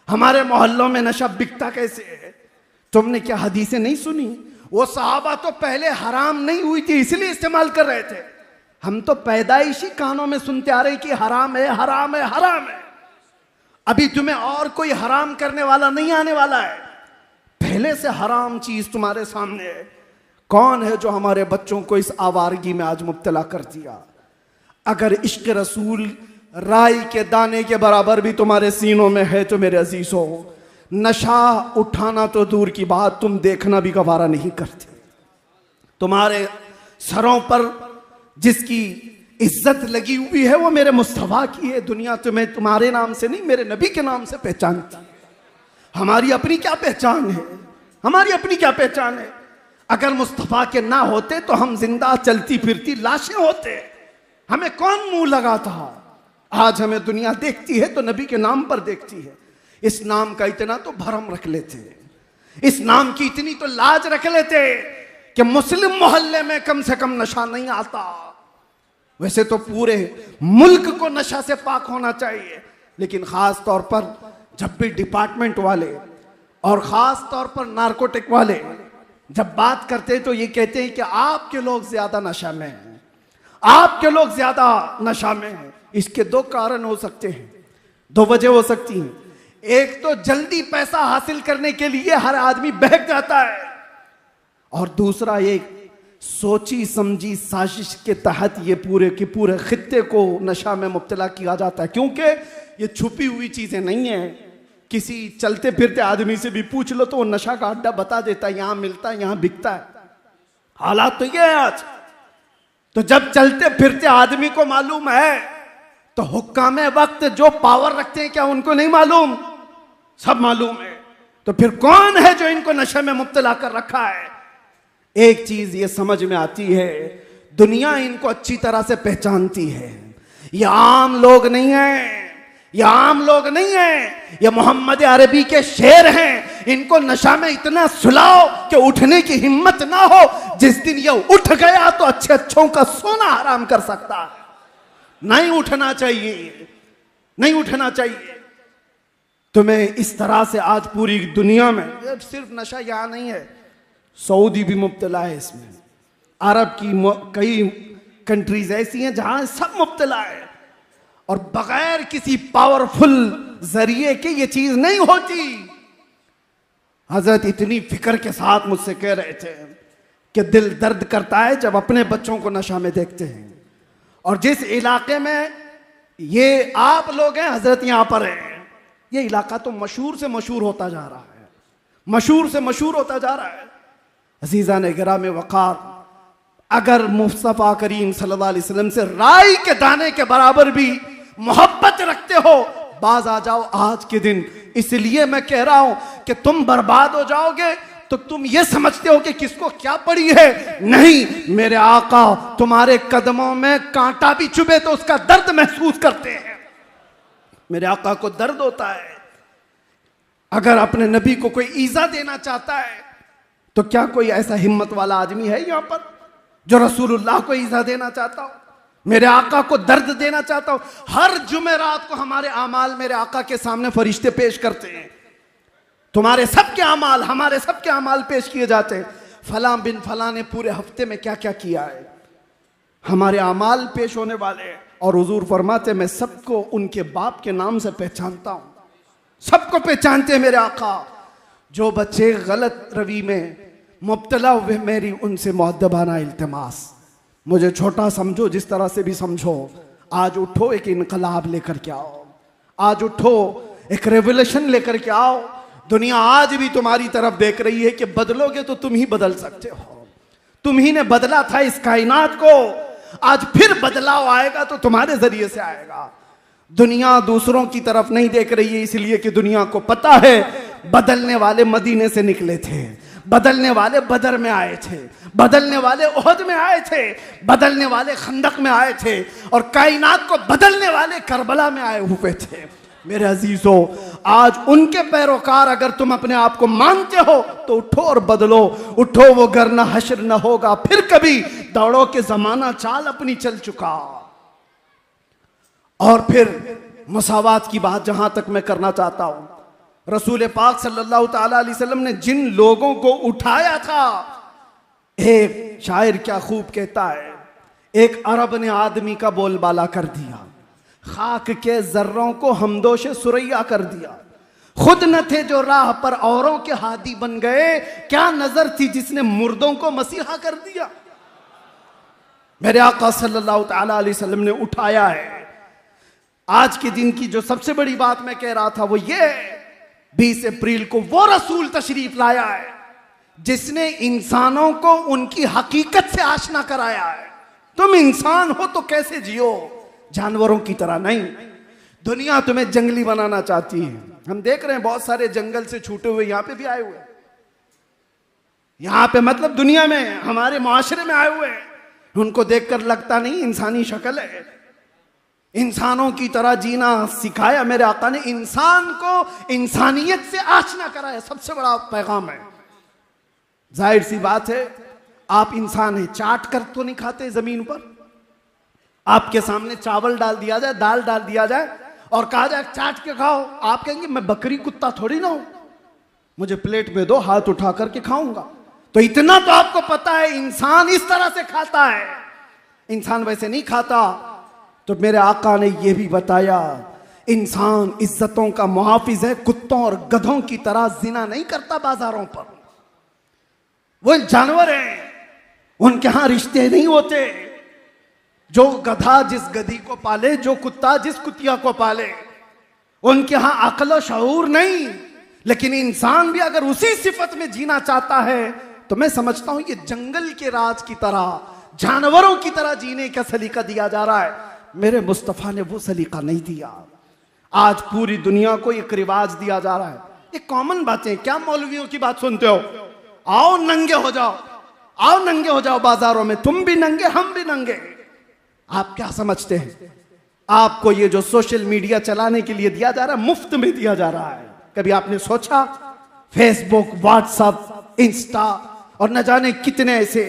हमारे मोहल्लों में नशा बिकता कैसे है? तुमने क्या हदीसें नहीं सुनी? वो सहाबा तो पहले हराम नहीं हुई थी इसलिए इस्तेमाल कर रहे थे। हम तो पैदाइशी कानों में सुनते आ रहे कि हराम है, हराम है, हराम है। अभी तुम्हें और कोई हराम करने वाला नहीं आने वाला है। पहले से हराम चीज तुम्हारे सामने है। कौन है जो हमारे बच्चों को इस आवारगी में आज मुब्तला कर दिया? अगर इश्क रसूल राई के दाने के बराबर भी तुम्हारे सीनों में है तो मेरे अजीजों, नशा उठाना तो दूर की बात, तुम देखना भी गवारा नहीं करते। तुम्हारे सरों पर जिसकी इज्जत लगी हुई है वो मेरे मुस्तफा की है। दुनिया तुम्हें तुम्हारे नाम से नहीं, मेरे नबी के नाम से पहचानती। हमारी अपनी क्या पहचान है? हमारी अपनी क्या पहचान है? अगर मुस्तफा के ना होते तो हम जिंदा चलती फिरती लाशें होते। हमें कौन मुंह लगाता? आज हमें दुनिया देखती है तो नबी के नाम पर देखती है। इस नाम का इतना तो भरम रख लेते, इस नाम की इतनी तो लाज रख लेते कि मुस्लिम मोहल्ले में कम से कम नशा नहीं आता। वैसे तो पूरे मुल्क को नशा से पाक होना चाहिए, लेकिन खास तौर पर जब भी डिपार्टमेंट वाले और खास तौर पर नारकोटिक वाले जब बात करते हैं तो ये कहते हैं कि आपके लोग ज्यादा नशा में हैं, आपके लोग ज्यादा नशा में हैं। इसके दो कारण हो सकते हैं, दो वजह हो सकती हैं। एक तो जल्दी पैसा हासिल करने के लिए हर आदमी बहक जाता है, और दूसरा एक सोची समझी साजिश के तहत ये पूरे के पूरे खित्ते को नशा में मुब्तला किया जाता है। क्योंकि ये छुपी हुई चीजें नहीं है। किसी चलते फिरते आदमी से भी पूछ लो तो वो नशा का अड्डा बता देता है, यहां मिलता है, यहां बिकता है। हालात तो ये है आज। तो जब चलते फिरते आदमी को मालूम है तो हुक्काम वक्त जो पावर रखते हैं क्या उनको नहीं मालूम? सब मालूम है। तो फिर कौन है जो इनको नशे में मुब्तला कर रखा है? एक चीज ये समझ में आती है, दुनिया इनको अच्छी तरह से पहचानती है। ये आम लोग नहीं है, ये आम लोग नहीं है, ये मोहम्मद अरबी के शेर हैं। इनको नशा में इतना सुलाओ कि उठने की हिम्मत ना हो। जिस दिन ये उठ गया तो अच्छे अच्छों का सोना हराम कर सकता है। नहीं उठना चाहिए, नहीं उठना चाहिए। तुम्हें इस तरह से आज पूरी दुनिया में, सिर्फ नशा यहां नहीं है, सऊदी भी मुब्तला है इसमें, अरब की कई कंट्रीज ऐसी हैं जहां सब मुब्तला है। और बगैर किसी पावरफुल जरिए के ये चीज नहीं होती। हजरत इतनी फिक्र के साथ मुझसे कह रहे थे कि दिल दर्द करता है जब अपने बच्चों को नशा में देखते हैं। और जिस इलाके में ये आप लोग हैं, हजरत यहां पर है, ये इलाका तो मशहूर से मशहूर होता जा रहा है, मशहूर से मशहूर होता जा रहा है। अजीजा ने गिरा में वक़ार, अगर मुस्तफ़ा करीम सल्लल्लाहु अलैहि वसल्लम से राई के दाने के बराबर भी मोहब्बत रखते हो, बाज आ जाओ आज के दिन। इसलिए मैं कह रहा हूं कि तुम बर्बाद हो जाओगे तो तुम ये समझते हो कि किसको क्या पड़ी है। नहीं, मेरे आका तुम्हारे कदमों में कांटा भी चुभे तो उसका दर्द महसूस करते हैं। मेरे आका को दर्द होता है। अगर अपने नबी को कोई ईजा देना चाहता है तो क्या कोई ऐसा हिम्मत वाला आदमी है यहां पर जो रसूलुल्लाह को ईजा देना चाहता हो, मेरे आका को दर्द देना चाहता हो? हर जुमेरात को हमारे आमाल मेरे आका के सामने फरिश्ते पेश करते हैं। तुम्हारे सबके अमाल, हमारे सबके अमाल पेश किए जाते हैं। फला बिन फला ने पूरे हफ्ते में क्या क्या किया है, हमारे अमाल पेश होने वाले हैं। और हुजूर फरमाते, मैं सबको उनके बाप के नाम से पहचानता हूं, सबको पहचानते हैं मेरे आका। जो बच्चे गलत रवि में मुब्तला हुए, मेरी उनसे मुअद्दबाना इल्तिमास, मुझे छोटा समझो, जिस तरह से भी समझो, आज उठो, एक इनकलाब लेकर के आओ। आज उठो, एक रेवोल्यूशन लेकर के आओ। दुनिया आज भी तुम्हारी तरफ देख रही है कि बदलोगे तो तुम ही बदल सकते हो। तुम ही ने बदला था इस कायनात को, आज फिर बदलाव आएगा तो तुम्हारे जरिए से आएगा। दुनिया दूसरों की तरफ नहीं देख रही है, इसलिए कि दुनिया को पता है बदलने वाले मदीने से निकले थे, बदलने वाले बदर में आए थे, बदलने वाले ओहद में आए थे, बदलने वाले खंदक में आए थे, और कायनात को बदलने वाले करबला में आए हुए थे। मेरे अजीजों, आज उनके पैरोकार अगर तुम अपने आप को मानते हो तो उठो और बदलो। उठो, वो घर न हश्र न होगा फिर कभी, दौड़ो के जमाना चाल अपनी चल चुका। और फिर मुसावात की बात जहां तक मैं करना चाहता हूं, रसूल पाक सल्लल्लाहु ताला अलैहि वसल्लम ने जिन लोगों को उठाया था, एक शायर क्या खूब कहता है, एक अरब ने आदमी का बोलबाला कर दिया, खाक के जर्रों को हमदोश सुरैया कर दिया। खुद न थे जो राह पर औरों के हादी बन गए, क्या नजर थी जिसने मुर्दों को मसीहा कर दिया। मेरे आका सल्लल्लाहु ताला अलैहि वसल्लम ने उठाया है। आज के दिन की जो सबसे बड़ी बात मैं कह रहा था वो ये, 20 अप्रैल को वो रसूल तशरीफ लाया है जिसने इंसानों को उनकी हकीकत से आशना कराया है। तुम इंसान हो तो कैसे जियो, जानवरों की तरह नहीं। दुनिया तुम्हें जंगली बनाना चाहती है। हम देख रहे हैं बहुत सारे जंगल से छूटे हुए यहां पे भी आए हुए हैं, यहां पे मतलब दुनिया में, हमारे मुआशरे में आए हुए हैं। उनको देखकर लगता नहीं इंसानी शक्ल है। इंसानों की तरह जीना सिखाया मेरे आका ने, इंसान को इंसानियत से आशना कराया। सबसे बड़ा पैगाम है। जाहिर सी बात है, आप इंसान हैं, चाट कर तो नहीं खाते जमीन पर। आपके सामने चावल डाल दिया जाए, दाल डाल दिया जाए और कहा जाए चाट के खाओ, आप कहेंगे मैं बकरी कुत्ता थोड़ी ना हूं, मुझे प्लेट में दो, हाथ उठा करके खाऊंगा। तो इतना तो आपको पता है इंसान इस तरह से खाता है, इंसान वैसे नहीं खाता। तो मेरे आका ने यह भी बताया, इंसान इज्जतों का मुहाफिज है, कुत्तों और गधों की तरह जिना नहीं करता बाजारों पर। वो जानवर हैं, उनके यहां रिश्ते नहीं होते। जो गधा जिस गधी को पाले, जो कुत्ता जिस कुतिया को पाले, उनके यहां अक्ल और शऊर नहीं। लेकिन इंसान भी अगर उसी सिफत में जीना चाहता है तो मैं समझता हूं ये जंगल के राज की तरह जानवरों की तरह जीने का सलीका दिया जा रहा है। मेरे मुस्तफ़ा ने वो सलीका नहीं दिया। आज पूरी दुनिया को एक रिवाज दिया जा रहा है। ये कॉमन बातें, क्या मौलवियों की बात सुनते हो? आओ नंगे हो जाओ, आओ नंगे हो जाओ बाजारों में, तुम भी नंगे हम भी नंगे। आप क्या समझते हैं? आपको ये जो सोशल मीडिया चलाने के लिए दिया जा रहा है, मुफ्त में दिया जा रहा है। कभी आपने सोचा फेसबुक, व्हाट्सएप, इंस्टा और न जाने कितने ऐसे,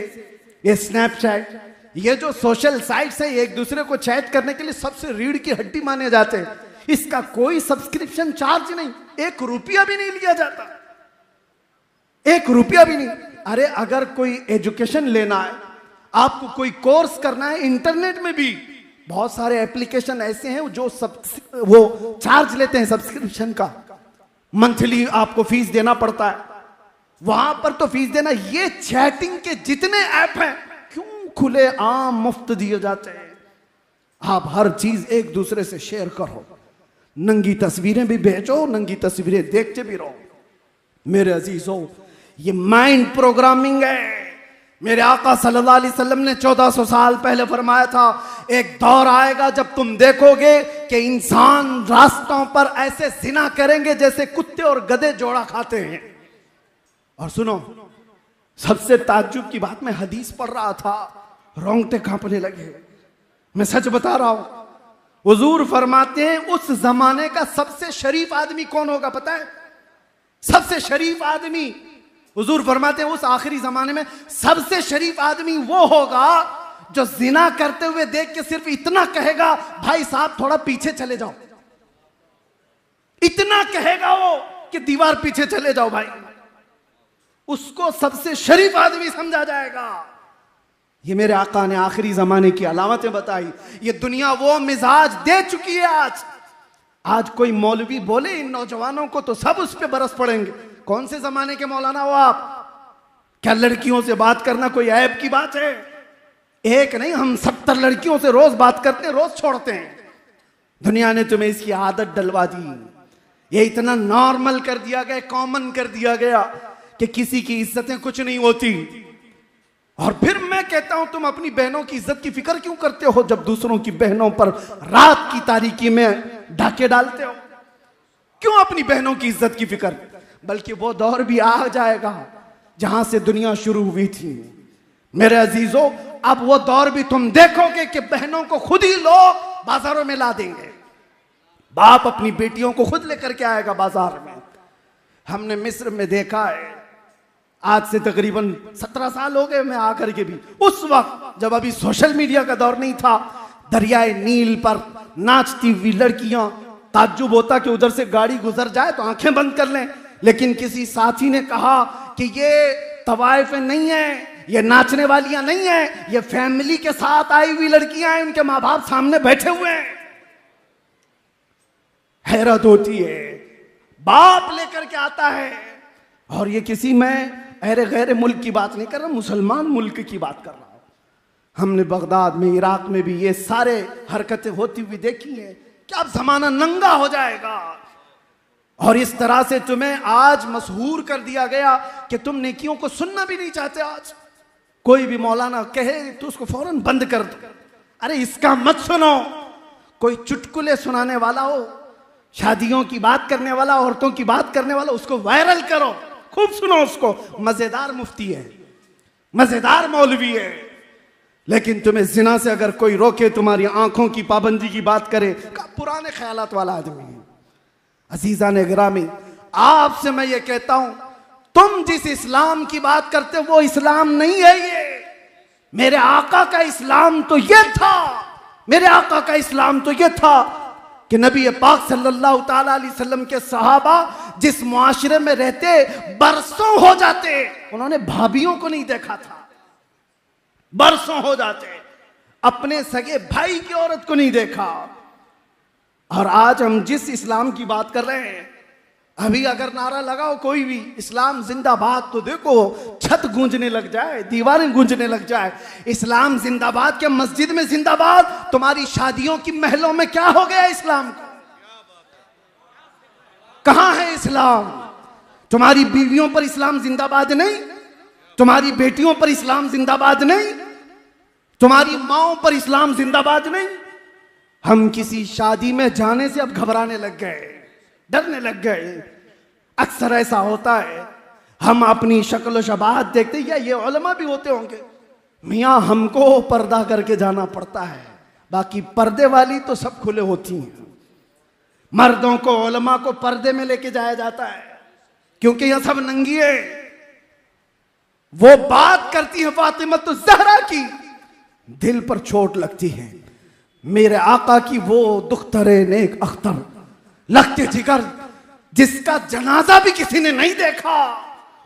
ये स्नैपचैट, ये जो सोशल साइट्स है, एक दूसरे को चैट करने के लिए सबसे रीढ़ की हड्डी माने जाते हैं। इसका कोई सब्सक्रिप्शन चार्ज नहीं, 1 रुपया भी नहीं लिया जाता, 1 रुपया भी नहीं। अरे अगर कोई एजुकेशन लेना है, आपको कोई कोर्स करना है, इंटरनेट में भी बहुत सारे एप्लीकेशन ऐसे हैं जो वो चार्ज लेते हैं सब्सक्रिप्शन का, मंथली आपको फीस देना पड़ता है। वहां पर तो फीस देना। ये चैटिंग के जितने ऐप हैं क्यों खुले आम मुफ्त दिए जाते हैं? आप हर चीज एक दूसरे से शेयर करो, नंगी तस्वीरें भी भेजो, नंगी तस्वीरें देखते भी रहो। मेरे अजीजों, ये माइंड प्रोग्रामिंग है। मेरे आका सल्लल्लाहु अलैहि वसल्लम ने 1400 साल पहले फरमाया था, एक दौर आएगा जब तुम देखोगे कि इंसान रास्तों पर ऐसे जिना करेंगे जैसे कुत्ते और गधे जोड़ा खाते हैं। और सुनो, सबसे ताज्जुब की बात, मैं हदीस पढ़ रहा था, रोंगटे कांपने लगे। मैं सच बता रहा हूं, हुजूर फरमाते हैं उस जमाने का सबसे शरीफ आदमी कौन होगा पता है? सबसे शरीफ आदमी, हुजूर फरमाते हैं उस आखिरी जमाने में सबसे शरीफ आदमी वो होगा जो जिना करते हुए देख के सिर्फ इतना कहेगा, भाई साहब थोड़ा पीछे चले जाओ। इतना कहेगा वो कि दीवार पीछे चले जाओ भाई, उसको सबसे शरीफ आदमी समझा जाएगा। ये मेरे आका ने आखिरी जमाने की अलामतें बताई। ये दुनिया वो मिजाज दे चुकी है। आज कोई मौलवी बोले इन नौजवानों को तो सब उस पे बरस पड़ेंगे। कौन से जमाने के मौलाना हो आप? क्या लड़कियों से बात करना कोई ऐब की बात है? एक नहीं, हम 70 लड़कियों से रोज बात करते हैं, रोज छोड़ते हैं। दुनिया ने तुम्हें इसकी आदत डलवा दी। ये इतना नॉर्मल कर दिया गया, कॉमन कर दिया गया कि किसी की इज्जतें कुछ नहीं होती। और फिर मैं कहता हूं, तुम अपनी बहनों की इज्जत की फिक्र क्यों करते हो जब दूसरों की बहनों पर रात की तारीकी में डाके डालते हो? क्यों अपनी बहनों की इज्जत की फिक्र? बल्कि वो दौर भी आ जाएगा जहां से दुनिया शुरू हुई थी। मेरे अजीजों, अब वो दौर भी तुम देखोगे कि बहनों को खुद ही लोग बाजारों में ला देंगे। बाप अपनी बेटियों को खुद लेकर के आएगा बाजार में। हमने मिस्र में देखा है, आज से तकरीबन 17 साल हो गए मैं आकर के भी। उस वक्त जब अभी सोशल मीडिया का दौर नहीं था, दरियाए नील पर नाचती हुई लड़कियां, ताज्जुब होता कि उधर से गाड़ी गुजर जाए तो आंखें बंद कर लें। लेकिन किसी साथी ने कहा कि ये तवाइफें नहीं है, ये नाचने वालियां नहीं है, ये फैमिली के साथ आई हुई लड़कियां हैं, उनके माँ बाप सामने बैठे हुए हैं। हैरत होती है, बाप लेकर के आता है। और ये किसी मैं अरे गैर मुल्क की बात नहीं कर रहा, मुसलमान मुल्क की बात कर रहा हूं। हमने बगदाद में, इराक में भी ये सारे हरकतें होती हुई देखी हैं। क्या अब जमाना नंगा हो जाएगा? और इस तरह से तुम्हें आज मशहूर कर दिया गया कि तुम नेकियों को सुनना भी नहीं चाहते। आज कोई भी मौलाना कहे तो उसको फौरन बंद कर दो। अरे इसका मत सुनो। कोई चुटकुले सुनाने वाला हो, शादियों की बात करने वाला, औरतों की बात करने वाला, उसको वायरल करो, खूब सुनो उसको। मजेदार मुफ्ती है, मजेदार मौलवी है। लेकिन तुम्हें जिना से अगर कोई रोके, तुम्हारी आंखों की पाबंदी की बात करे, पुराने ख्यालात वाला आदमी है। अजीजा ने गिरामी, आपसे मैं ये कहता हूं, तुम जिस इस्लाम की बात करते हो वो इस्लाम नहीं है। ये मेरे आका का इस्लाम तो ये था, मेरे आका का इस्लाम तो ये था कि नबी पाक सल्लल्लाहु ताला अलैहि वसल्लम के सहाबा जिस मुआशरे में रहते बरसों हो जाते, उन्होंने भाभियों को नहीं देखा था। बरसों हो जाते, अपने सगे भाई की औरत को नहीं देखा। और आज हम जिस इस्लाम की बात कर रहे हैं, अभी अगर नारा लगाओ कोई भी इस्लाम जिंदाबाद, तो देखो छत गूंजने लग जाए, दीवारें गूंजने लग जाए। इस्लाम जिंदाबाद क्या मस्जिद में जिंदाबाद? तुम्हारी शादियों की महलों में क्या हो गया इस्लाम को? कहां है इस्लाम? तुम्हारी बीवियों पर इस्लाम जिंदाबाद नहीं? तुम्हारी बेटियों पर इस्लाम जिंदाबाद नहीं? तुम्हारी माओ पर इस्लाम जिंदाबाद नहीं। हम किसी शादी में जाने से अब घबराने लग गए, डरने लग गए। अक्सर ऐसा होता है, हम अपनी शक्ल शबाहत देखते, या ये उलमा भी होते होंगे, मियाँ हमको पर्दा करके जाना पड़ता है, बाकी पर्दे वाली तो सब खुले होती हैं। मर्दों को, उलमा को पर्दे में लेके जाया जाता है क्योंकि यह सब नंगी है। वो बात करती है फातिमा तो ज़हरा की, दिल पर चोट लगती है। मेरे आका की वो दुख्तरे नेक अख्तर लगते जिगर, जिसका जनाजा भी किसी ने नहीं देखा,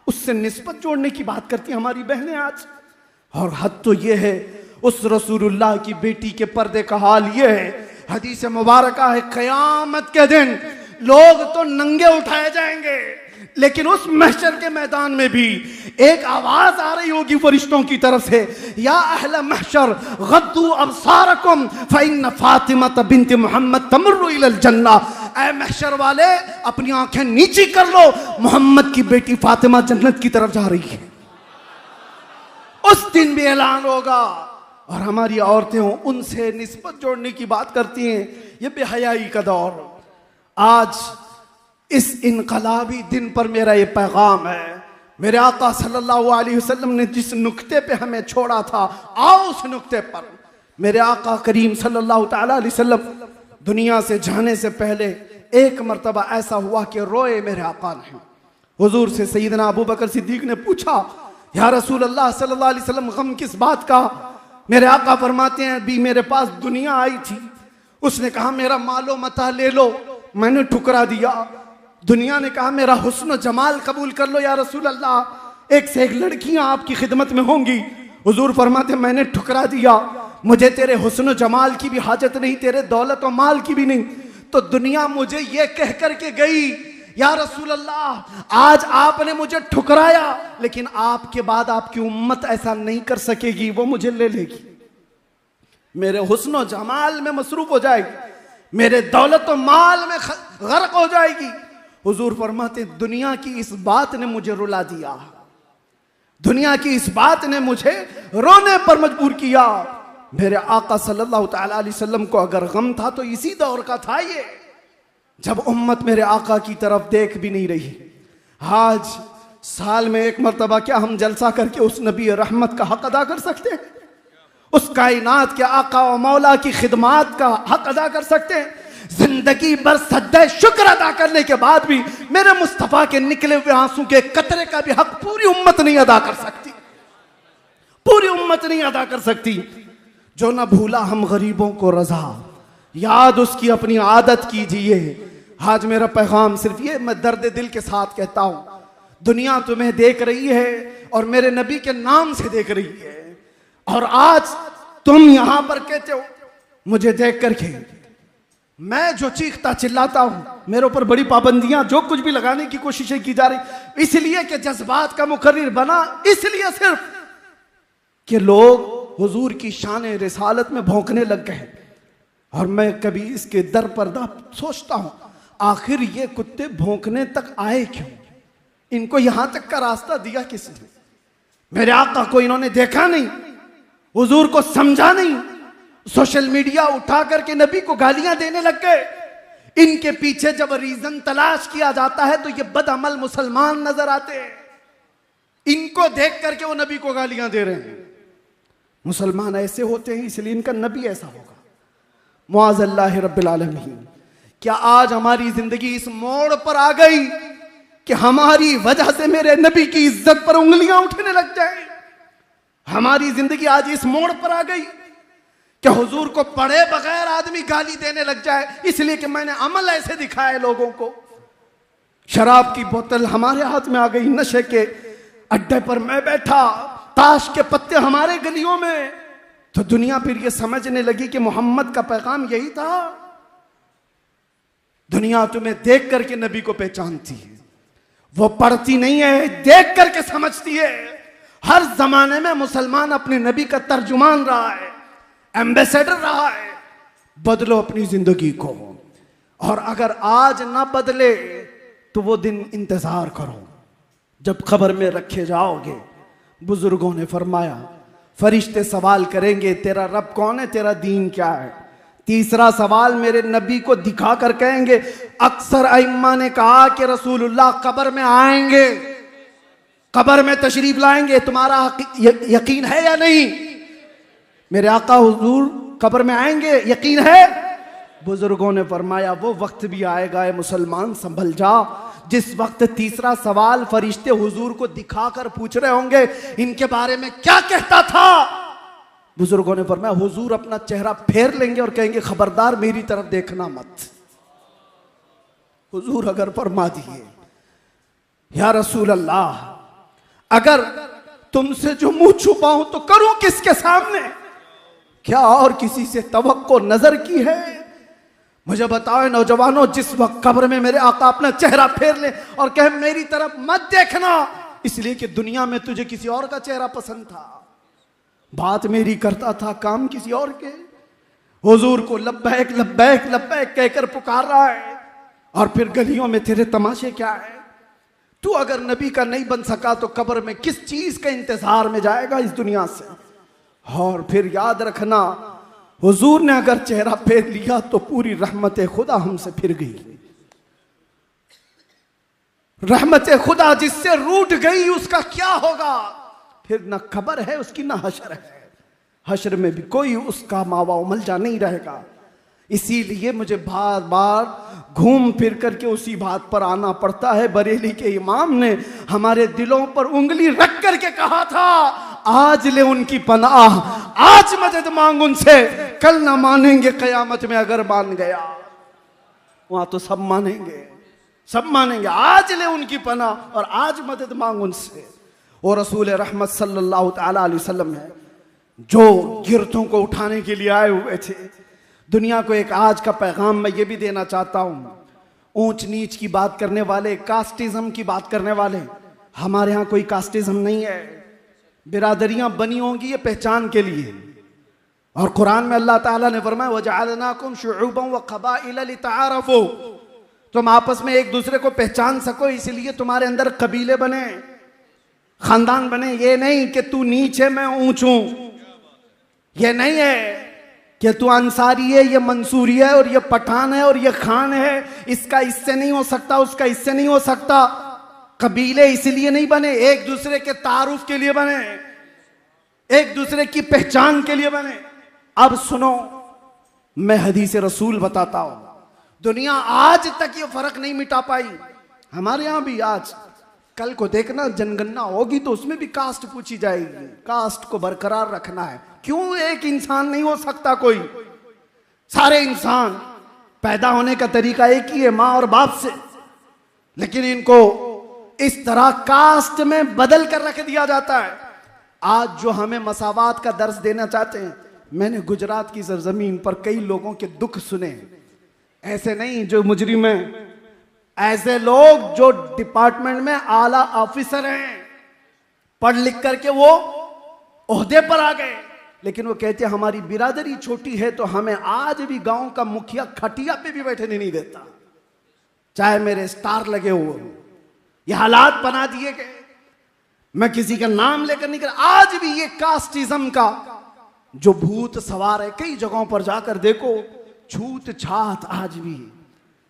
उससे निस्बत जोड़ने की बात करती है हमारी बहनें आज। और हद तो ये है, उस रसूलुल्लाह की बेटी के पर्दे का हाल ये है, हदीस मुबारक है, क़यामत के दिन लोग तो नंगे उठाए जाएंगे, लेकिन उस महशर के मैदान में भी एक आवाज आ रही होगी फरिश्तों की तरफ से, या अहले महशर गद्दू अबसारकुम फइन्न फातिमा बिन्त मोहम्मद तमर्रु इलल जन्ना। ऐ महशर वाले, अपनी आंखें नीची कर लो, मोहम्मद की बेटी फातिमा जन्नत की तरफ जा रही है। उस दिन भी ऐलान होगा। और हमारी औरतें हों, उनसे निस्बत जोड़ने की बात करती हैं। ये बेहयाई का दौर। आज इस इनकलाबी दिन पर मेरा ये पैगाम है, मेरे आका सल्लल्लाहु अलैहि वसल्लम ने जिस नुक्ते पे हमें छोड़ा था, आओ उस नुक्ते पर। मेरे आका करीम सल्लल्लाहु तआला अलैहि वसल्लम दुनिया से जाने से पहले एक मर्तबा ऐसा हुआ कि रोए मेरे आका ने। हुजूर से सैयदना अबू बकर सिद्दीक ने पूछा, या रसूल अल्लाह सल्लल्लाहु अलैहि वसल्लम, गम किस बात का? मेरे आका फरमाते हैं, अभी मेरे पास दुनिया आई थी, उसने कहा मेरा मालो मता ले लो, मैंने ठुकरा दिया। दुनिया ने कहा मेरा हुस्न जमाल कबूल कर लो या रसूल अल्लाह, एक से एक लड़कियां आपकी खिदमत में होंगी। हुजूर फरमाते मैंने ठुकरा दिया, मुझे तेरे हुस्न जमाल की भी हाजत नहीं, तेरे दौलत और माल की भी नहीं। तो दुनिया मुझे ये कह कर के गई, या रसूल अल्लाह, आज आपने मुझे ठुकराया, लेकिन आपके बाद आपकी उम्मत ऐसा नहीं कर सकेगी, वो मुझे ले लेगी, मेरे हुस्न और जमाल में मसरूफ हो जाएगी, मेरे दौलत और माल में गर्क हो जाएगी। हुजूर फरमाते दुनिया की इस बात ने मुझे रुला दिया, दुनिया की इस बात ने मुझे रोने पर मजबूर किया। मेरे आका सल्लल्लाहु तआला अलैहि वसल्लम को अगर गम था तो इसी दौर का था ये, जब उम्मत मेरे आका की तरफ देख भी नहीं रही। आज साल में एक मर्तबा क्या हम जलसा करके उस नबी रहमत का हक अदा कर सकते हैं? उस कायनात के आका और मौला की खिदमात का हक अदा कर सकते हैं? जिंदगी भर सज्जा शुक्र अदा करने के बाद भी मेरे मुस्तफा के निकले हुए आंसू के कतरे का भी हक पूरी उम्मत नहीं अदा कर सकती, पूरी उम्मत नहीं अदा कर सकती। जो न भूला हम गरीबों को रजा, याद उसकी अपनी आदत कीजिए। आज मेरा पैगाम सिर्फ ये, मैं दर्द दिल के साथ कहता हूं, दुनिया तुम्हें देख रही है और मेरे नबी के नाम से देख रही है, और आज तुम यहां पर कहते हो मुझे देख करके मैं जो चीखता चिल्लाता हूं, मेरे ऊपर बड़ी पाबंदियां जो कुछ भी लगाने की कोशिशें की जा रही, इसलिए कि जज्बात का मुकर्रिर बना, इसलिए सिर्फ कि लोग हुजूर की शान रिसालत में भौंकने लग गए। और मैं कभी इसके दर पर्दा सोचता हूं, आखिर ये कुत्ते भौंकने तक आए क्यों? इनको यहां तक का रास्ता दिया किसने? मेरे आका को इन्होंने देखा नहीं, हुजूर को समझा नहीं, सोशल मीडिया उठा करके नबी को गालियां देने लग गए। इनके पीछे जब रीजन तलाश किया जाता है तो ये बदअमल मुसलमान नजर आते हैं, इनको देख करके वो नबी को गालियां दे रहे हैं। मुसलमान ऐसे होते हैं, इसलिए इनका नबी ऐसा होगा। मुआज़ल्लाहि रब्बिल आलमीन, क्या आज हमारी जिंदगी इस मोड़ पर आ गई कि हमारी वजह से मेरे नबी की इज्जत पर उंगलियां उठने लग जाए? हमारी जिंदगी आज इस मोड़ पर आ गई कि हुजूर को पढ़े बगैर आदमी गाली देने लग जाए, इसलिए कि मैंने अमल ऐसे दिखाए लोगों को। शराब की बोतल हमारे हाथ में आ गई, नशे के अड्डे पर मैं बैठा, ताश के पत्ते हमारे गलियों में, तो दुनिया फिर ये समझने लगी कि मोहम्मद का पैगाम यही था। दुनिया तुम्हें देख करके नबी को पहचानती है, वो पढ़ती नहीं है, देख करके समझती है। हर जमाने में मुसलमान अपने नबी का तर्जुमान रहा है, एम्बेसडर रहा है। बदलो अपनी जिंदगी को, और अगर आज ना बदले तो वो दिन इंतजार करो जब खबर में रखे जाओगे। बुजुर्गों ने फरमाया, फरिश्ते सवाल करेंगे तेरा रब कौन है, तेरा दीन क्या है। तीसरा सवाल मेरे नबी को दिखा कर कहेंगे। अक्सर अइम्मा ने कहा कि रसूलुल्लाह कब्र में आएंगे, कब्र में तशरीफ लाएंगे, तुम्हारा यकीन है या नहीं? मेरे आका हुजूर कब्र में आएंगे, यकीन है? बुजुर्गों ने फरमाया वो वक्त भी आएगा ए मुसलमान, संभल जा, जिस वक्त तीसरा सवाल फरिश्ते हुजूर को दिखाकर पूछ रहे होंगे इनके बारे में क्या कहता था। बुजुर्गों ने फरमाया हुजूर अपना चेहरा फेर लेंगे और कहेंगे खबरदार मेरी तरफ देखना मत। हुजूर अगर फरमा दिए या रसूल अल्लाह अगर तुमसे जो मुंह छुपाऊं तो करूं किसके सामने, क्या और किसी से तवक्को नजर की है? मुझे बताओ नौजवानों, जिस वक्त कब्र में मेरे आका अपना चेहरा फेर ले और कहे मेरी तरफ मत देखना, इसलिए कि दुनिया में तुझे किसी और का चेहरा पसंद था, बात मेरी करता था, काम किसी और के। हुजूर को लब्बैक लब्बैक लब्बैक कहकर पुकार रहा है और फिर गलियों में तेरे तमाशे क्या है? तू अगर नबी का नहीं बन सका तो कब्र में किस चीज के इंतजार में जाएगा इस दुनिया से? और फिर याद रखना, हुजूर ने अगर चेहरा फेर लिया तो पूरी रहमत खुदा हमसे फिर गई। रहमत खुदा जिससे रूठ गई उसका क्या होगा? फिर न खबर है उसकी, न हशर है। हशर में भी कोई उसका मावा उमलजा नहीं रहेगा। इसीलिए मुझे बार बार घूम फिर करके उसी बात पर आना पड़ता है। बरेली के इमाम ने हमारे दिलों पर उंगली रख करके कहा था आज ले उनकी पनाह, आज मदद मांग उनसे, कल ना मानेंगे कयामत में अगर मान गया। वहां तो सब मानेंगे, सब मानेंगे। आज ले उनकी पनाह और आज मदद मांग उनसे। और रसूल रहमत सल्लल्लाहु ताला अलैहि वसल्लम है जो गिरतों को उठाने के लिए आए हुए थे। दुनिया को एक आज का पैगाम मैं ये भी देना चाहता हूं। ऊंच नीच की बात करने वाले, कास्टिज्म की बात करने वाले, हमारे यहां कोई कास्टिज्म नहीं है। बिरादरियां बनी होंगी ये पहचान के लिए, और कुरान में अल्लाह ताला ने फरमाया वजअलनाकुम शुउबन व क़बाइल लितआरफू, तुम आपस में एक दूसरे को पहचान सको इसलिए तुम्हारे अंदर कबीले बने, खानदान बने। ये नहीं कि तू नीच है मैं ऊंच हूं, ये नहीं है कि तू अंसारी है ये मंसूरी है और ये पठान है और ये खान है, इसका इससे नहीं हो सकता, उसका इससे नहीं हो सकता। कबीले इसलिए नहीं बने, एक दूसरे के तारुफ के लिए बने, एक दूसरे की पहचान के लिए बने। अब सुनो, मैं हदीस रसूल बताता हूं। दुनिया आज तक ये फर्क नहीं मिटा पाई। हमारे यहां भी आज कल को देखना जनगणना होगी तो उसमें भी कास्ट पूछी जाएगी। कास्ट को बरकरार रखना है। क्यों एक इंसान नहीं हो सकता कोई? सारे इंसान पैदा होने का तरीका एक ही है, मां और बाप से, लेकिन इनको इस तरह कास्ट में बदल कर रख दिया जाता है। आज जो हमें मसावात का दर्स देना चाहते हैं, मैंने गुजरात की सरजमीन पर कई लोगों के दुख सुने। ऐसे नहीं जो मुजरिम हैं, ऐसे लोग जो डिपार्टमेंट में आला ऑफिसर हैं, पढ़ लिख करके वो ओहदे पर आ गए, लेकिन वो कहते हैं हमारी बिरादरी छोटी है तो हमें आज भी गांव का मुखिया खटिया पे भी बैठने नहीं देता, चाहे मेरे स्टार लगे हुए। ये हालात बना दिए गए। मैं किसी का नाम लेकर नहीं कर, आज भी ये कास्टिज्म का जो भूत सवार है। कई जगहों पर जाकर देखो, छूत छात, आज भी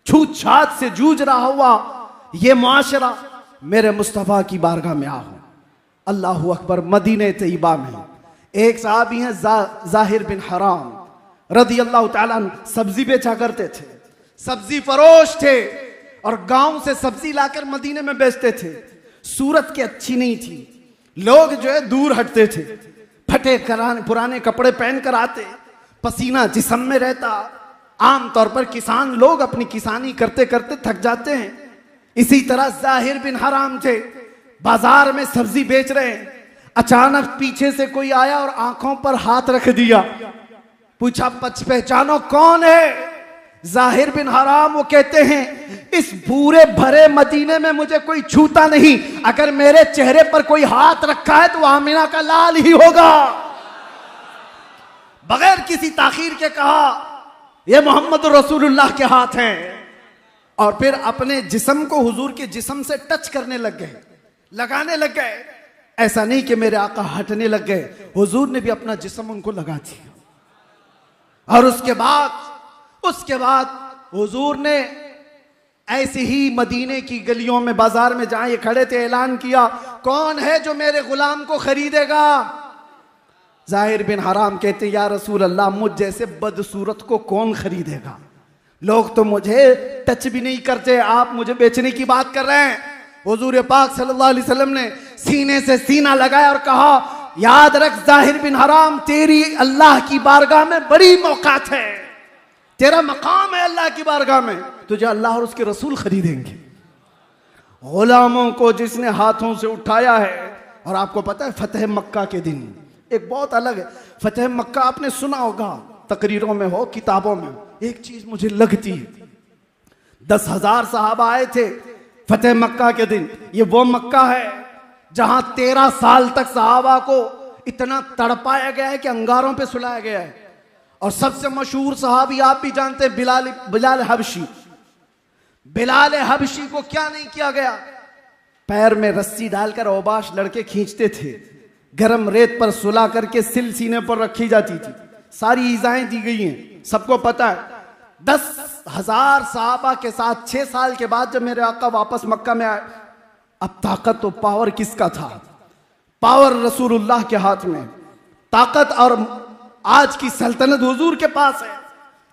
छूत छात से जूझ रहा हुआ ये मुआशरा। मेरे मुस्तफा की बारगाह में आओ। अल्लाहु अकबर। मदीने तैयबा में एक साहबी हैं जाहिर बिन हराम रदी अल्लाह ताला अन्हु, सब्जी बेचा करते थे, सब्जी फरोश थे और गांव से सब्जी लाकर मदीने में बेचते थे। सूरत की अच्छी नहीं थी, लोग जो है दूर हटते थे, फटे पुराने कपड़े पहनकर आते, पसीना जिस्म में रहता। आमतौर पर किसान लोग अपनी किसानी करते करते थक जाते हैं। इसी तरह जाहिर बिन हराम थे, बाजार में सब्जी बेच रहे हैं। अचानक पीछे से कोई आया और आंखों पर हाथ रख दिया, पूछा पहचानो कौन है? जाहिर बिन हराम। वो कहते हैं इस पूरे भरे मदीने में मुझे कोई छूता नहीं, अगर मेरे चेहरे पर कोई हाथ रखा है तो वह आमिना का लाल ही होगा। बगैर किसी ताखीर के कहा ये मोहम्मद रसूलुल्लाह के हाथ हैं, और फिर अपने जिस्म को हुजूर के जिस्म से टच करने लग गए, लगाने लग गए। ऐसा नहीं कि मेरे आका हटने लग गए, हुजूर ने भी अपना जिस्म उनको लगा दिया। और उसके बाद हुजूर ने ऐसे ही मदीने की गलियों में, बाजार में जहां ये खड़े थे, ऐलान किया, कौन है जो मेरे गुलाम को खरीदेगा? जाहिर बिन हराम कहते, या रसूल अल्लाह, मुझ जैसे बदसूरत को कौन खरीदेगा? लोग तो मुझे टच भी नहीं करते, आप मुझे बेचने की बात कर रहे हैं। हुजूर पाक सल्लल्लाहु अलैहि वसल्लम ने सीने से सीना लगाया और कहा, याद रख जाहिर बिन हराम, तेरी अल्लाह की बारगाह में बड़ी मौकात है, तेरा मकाम है अल्लाह की बारगाह में, तुझे अल्लाह और उसके रसूल खरीदेंगे। गुलामों को जिसने हाथों से उठाया है, और आपको पता है फतेह मक्का के दिन एक बहुत अलग है। फतेह मक्का आपने सुना होगा, तकरीरों में हो, किताबों में। एक चीज मुझे लगती है, 10,000 सहाबा आए थे फतेह मक्का के दिन। ये वो मक्का है जहां 13 साल तक सहाबा को इतना तड़पाया गया है कि अंगारों पे सुलाया गया है। और सबसे मशहूर सहाबी आप भी जानते हैं, बिलाल हबशी। बिलाल हबशी को क्या नहीं किया गया? पैर में रस्सी डालकर औबाश लड़के खींचते थे, गरम रेत पर सुला करके सिल सीने पर रखी जाती थी। सारी ईजाएं दी गई हैं, सबको पता है। 10,000 सहाबा के साथ 6 साल के बाद जब मेरे आका वापस मक्का में आए, अब ताकत तो पावर किसका था? पावर रसूलुल्लाह के हाथ में, ताकत और आज की सल्तनत हुजूर के पास है।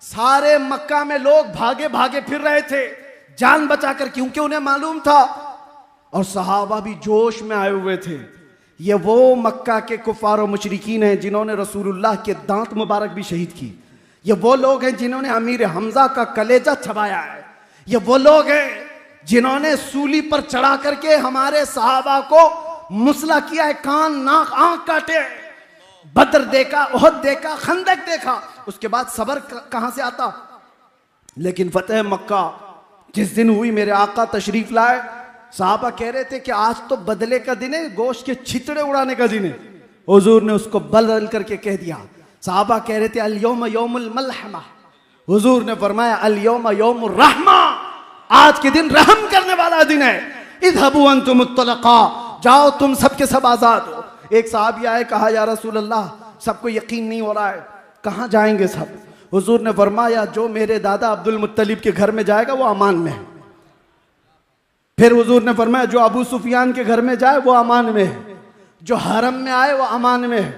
सारे मक्का में लोग भागे भागे फिर रहे थे जान बचाकर, क्योंकि उन्हें मालूम था, और सहाबा भी जोश में आए हुए थे। ये वो मक्का के कुफार और मुशरिकीन हैं जिन्होंने रसूलुल्लाह के दांत मुबारक भी शहीद की। ये वो लोग हैं जिन्होंने अमीर हमजा का कलेजा चबाया है। ये वो लोग हैं जिन्होंने सूली पर चढ़ा करके हमारे सहाबा को मुसला किया है, कान नाक आंख काटे। बदर देखा, उहद देखा, खंदक देखा, उसके बाद सबर कहां से आता? लेकिन फतेह मक्का जिस दिन हुई, मेरे आका तशरीफ लाए, साहबा कह रहे थे कि आज तो बदले का दिन है, गोश्त के छितड़े उड़ाने का दिन है। हुजूर ने उसको बदल करके कह दिया। साहबा कह रहे थे अल यौम यौमुल मलहमा, हुजूर ने फरमाया अल यौम यौमुर रहमा, आज के दिन रहम करने वाला दिन है। इज़हबू अंतुम तुलका, जाओ तुम सबके सब आजाद हो। एक साहबी आए, कहा या रसूल अल्लाह, सबको यकीन नहीं हो रहा है, कहां जाएंगे सब? हुजूर ने फरमाया जो मेरे दादा अब्दुल मुत्तलिब के घर में जाएगा वो अमान में है। फिर हुजूर ने फरमाया जो अबू सुफियान के घर में जाए वो अमान में है, जो हरम में आए वो अमान में है।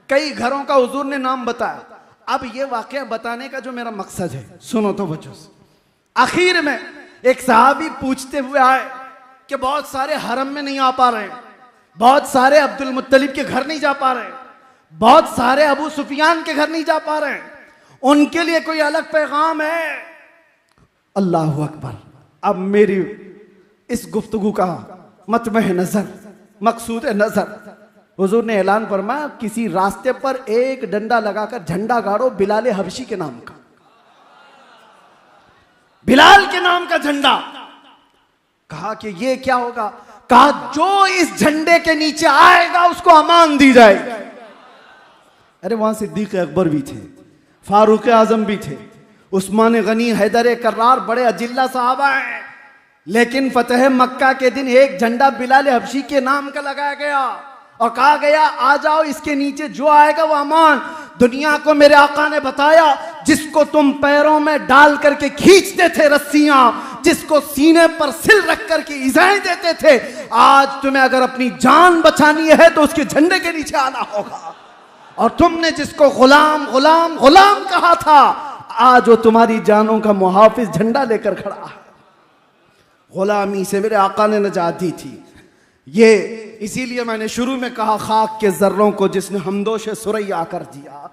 कई घरों का हुजूर ने नाम बताया। अब ये वाकया बताने का जो मेरा मकसद है, सुनो तो बच्चों, आखिर में एक सहाबी पूछते हुए आए कि बहुत सारे हरम में नहीं आ पा रहे, बहुत सारे अब्दुल मुत्तलिब के घर नहीं जा पा रहे, बहुत सारे अबू सुफियान के घर नहीं जा पा रहे, उनके लिए कोई अलग पैगाम है? अल्लाह अकबर। अब मेरी इस गुफ्तगू का मतमह नजर, मकसूद नजर, हुजूर ने ऐलान फरमाया किसी रास्ते पर एक डंडा लगाकर झंडा गाड़ो बिलाल हबशी के नाम का, बिलाल के नाम का झंडा। कहा कि ये क्या होगा? कहा जो इस झंडे के नीचे आएगा उसको अमान दी जाएगी। अरे वहां सिद्दीक अकबर भी थे, फारूक आजम भी थे, उस्मान गनी, हैदर कर्रार, बड़े अजिल्ला साहबा हैं। लेकिन फतेह मक्का के दिन एक झंडा बिलाल हबशी के नाम का लगाया गया और कहा गया आ जाओ, इसके नीचे जो आएगा वो अमान। दुनिया को मेरे आका ने बताया जिसको तुम पैरों में डाल करके खींचते थे रस्सियां, जिसको सीने पर सिल रख करके इजाएं देते थे, आज तुम्हें अगर अपनी जान बचानी है तो उसके झंडे के नीचे आना होगा। और तुमने जिसको गुलाम गुलाम गुलाम कहा था, आज वो तुम्हारी जानों का मुहाफिज झंडा लेकर खड़ा है। गुलामी से मेरे आका ने नजात दी थी। ये इसीलिए मैंने शुरू में कहा खाक के जर्रों को जिसने हमदोश सुरैया कर दिया।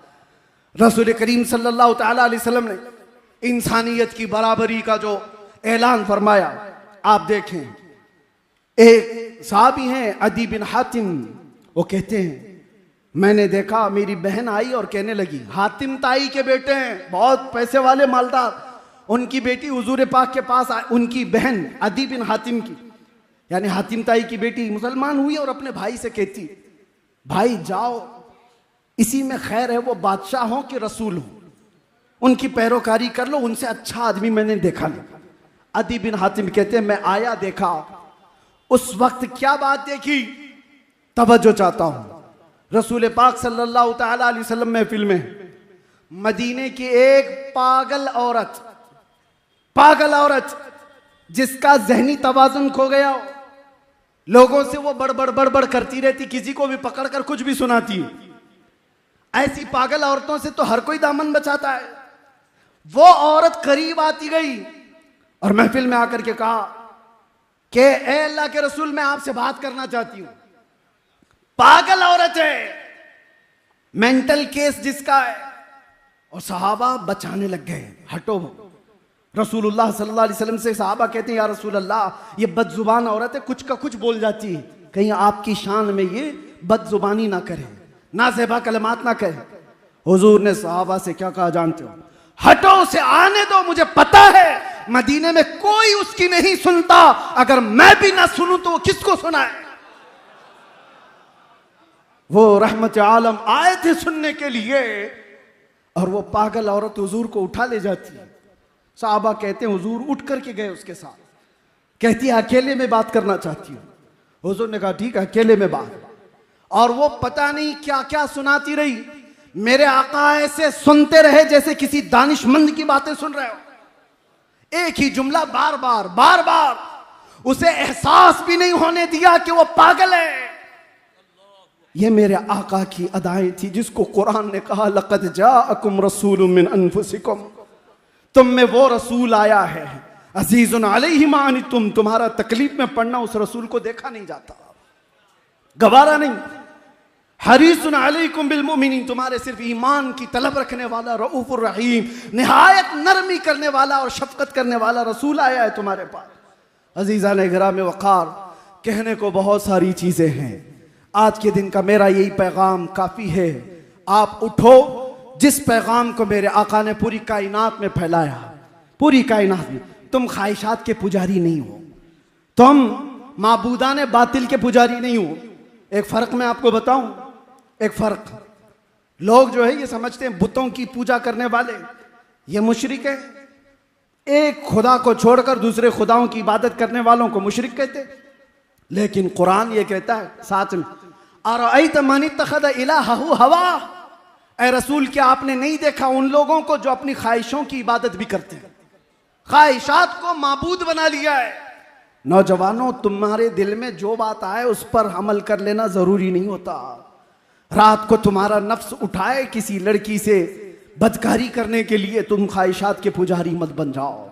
रसूल करीम सल्लल्लाहु तआला अलैहि वसल्लम ने इंसानियत की बराबरी का जो ऐलान फरमाया, आप देखें, एक साहबी हैं अदी बिन हातिम, वो कहते हैं मैंने देखा मेरी बहन आई और कहने लगी, हातिम ताई के बेटे हैं, बहुत पैसे वाले मालदार, उनकी बेटी हुजूर पाक के पास उनकी बहन अदी बिन हातिम की, यानी हातिम ताई की बेटी मुसलमान हुई और अपने भाई से कहती, भाई जाओ, इसी में खैर है, वो बादशाह हो कि रसूल हो, उनकी पैरोकारी कर लो, उनसे अच्छा आदमी मैंने देखा नहीं। अदी बिन हातिम कहते हैं मैं आया, देखा, उस वक्त क्या बात देखी, तवज्जो चाहता हूं। रसूल पाक सल्लल्लाहु तआला अलैहि वसल्लम महफिल में मदीने की एक पागल औरत जिसका जहनी तवाजुन खो गया हो, लोगों से वो बड़बड़ करती रहती, किसी को भी पकड़कर कुछ भी सुनाती। ऐसी पागल औरतों से तो हर कोई दामन बचाता है। वो औरत करीब आती गई और महफिल में आकर के कहा कि ए अल्लाह के रसूल, मैं आपसे बात करना चाहती हूं। पागल औरत है, मेंटल केस जिसका है। और सहाबा बचाने लग गए, हटो। रसूलुल्लाह सल्लल्लाहु अलैहि वसल्लम से सहाबा कहते हैं, या रसूल अल्लाह, ये बदजुबान औरत है, कुछ का कुछ बोल जाती है, कहीं आपकी शान में ये बदजुबानी ना करे, नाज़ेबा कलमात ना कहे। हुजूर ने सहाबा से क्या कहा जानते हो? हटो, उसे आने दो, मुझे पता है मदीने में कोई उसकी नहीं सुनता, अगर मैं भी ना सुनूं तो वो किसको सुनाए? वो रहमत आलम आए थे सुनने के लिए, और वो पागल औरत हुजूर को उठा ले जाती है। साहबा कहते हैं हुजूर उठ करके गए उसके साथ, कहती है अकेले में बात करना चाहती हूँ। हुजूर ने कहा ठीक है, अकेले में बात। और वो पता नहीं क्या क्या सुनाती रही। मेरे आका ऐसे सुनते रहे जैसे किसी दानिशमंद की बातें सुन रहे हो। एक ही जुमला बार बार उसे एहसास भी नहीं होने दिया कि वो पागल है। ये मेरे आका की अदाएं थी जिसको कुरान ने कहा लक़द जाअकुम रसूलुम मिन अनफुसिकुम, तुम में वो रसूल आया है अज़ीज़ुन अलैहि मा अनित्तुम, तुम्हारा तकलीफ में पड़ना उस रसूल को देखा नहीं जाता, गवारा नहीं। हरीसुन अलैकुम बिल मुमिनीन, तुम्हारे सिर्फ ईमान की तलब रखने वाला, रऊफुर रहीम, निहायत नरमी करने वाला और शफकत करने वाला रसूल आया है तुम्हारे पास। अजीज़ान गिराम वक़ार, कहने को बहुत सारी चीज़ें हैं, आज के दिन का मेरा यही पैगाम काफ़ी है। आप उठो, जिस पैगाम को मेरे आका ने पूरी कायनात में फैलाया, पूरी कायनात में। तुम ख्वाहिशात के पुजारी नहीं हो, तुम माबूदाने बातिल के पुजारी नहीं हो। एक फ़र्क मैं आपको बताऊं, एक फ़र्क, लोग जो है ये समझते हैं बुतों की पूजा करने वाले ये मुशरिक है, एक खुदा को छोड़कर दूसरे खुदाओं की इबादत करने वालों को मुशरिक कहते। लेकिन कुरान ये कहता है साथ में, अरअयत मन इत्तखज़ इलाहहु हवा, ऐ रसूल क्या आपने नहीं देखा उन लोगों को जो अपनी ख्वाहिशों की इबादत भी करते हैं, ख्वाहिशात को माबूद बना लिया है। नौजवानों, तुम्हारे दिल में जो बात आए उस पर अमल कर लेना जरूरी नहीं होता। रात को तुम्हारा नफ्स उठाए किसी लड़की से बदकारी करने के लिए, तुम ख्वाहिशात के पुजारी मत बन जाओ।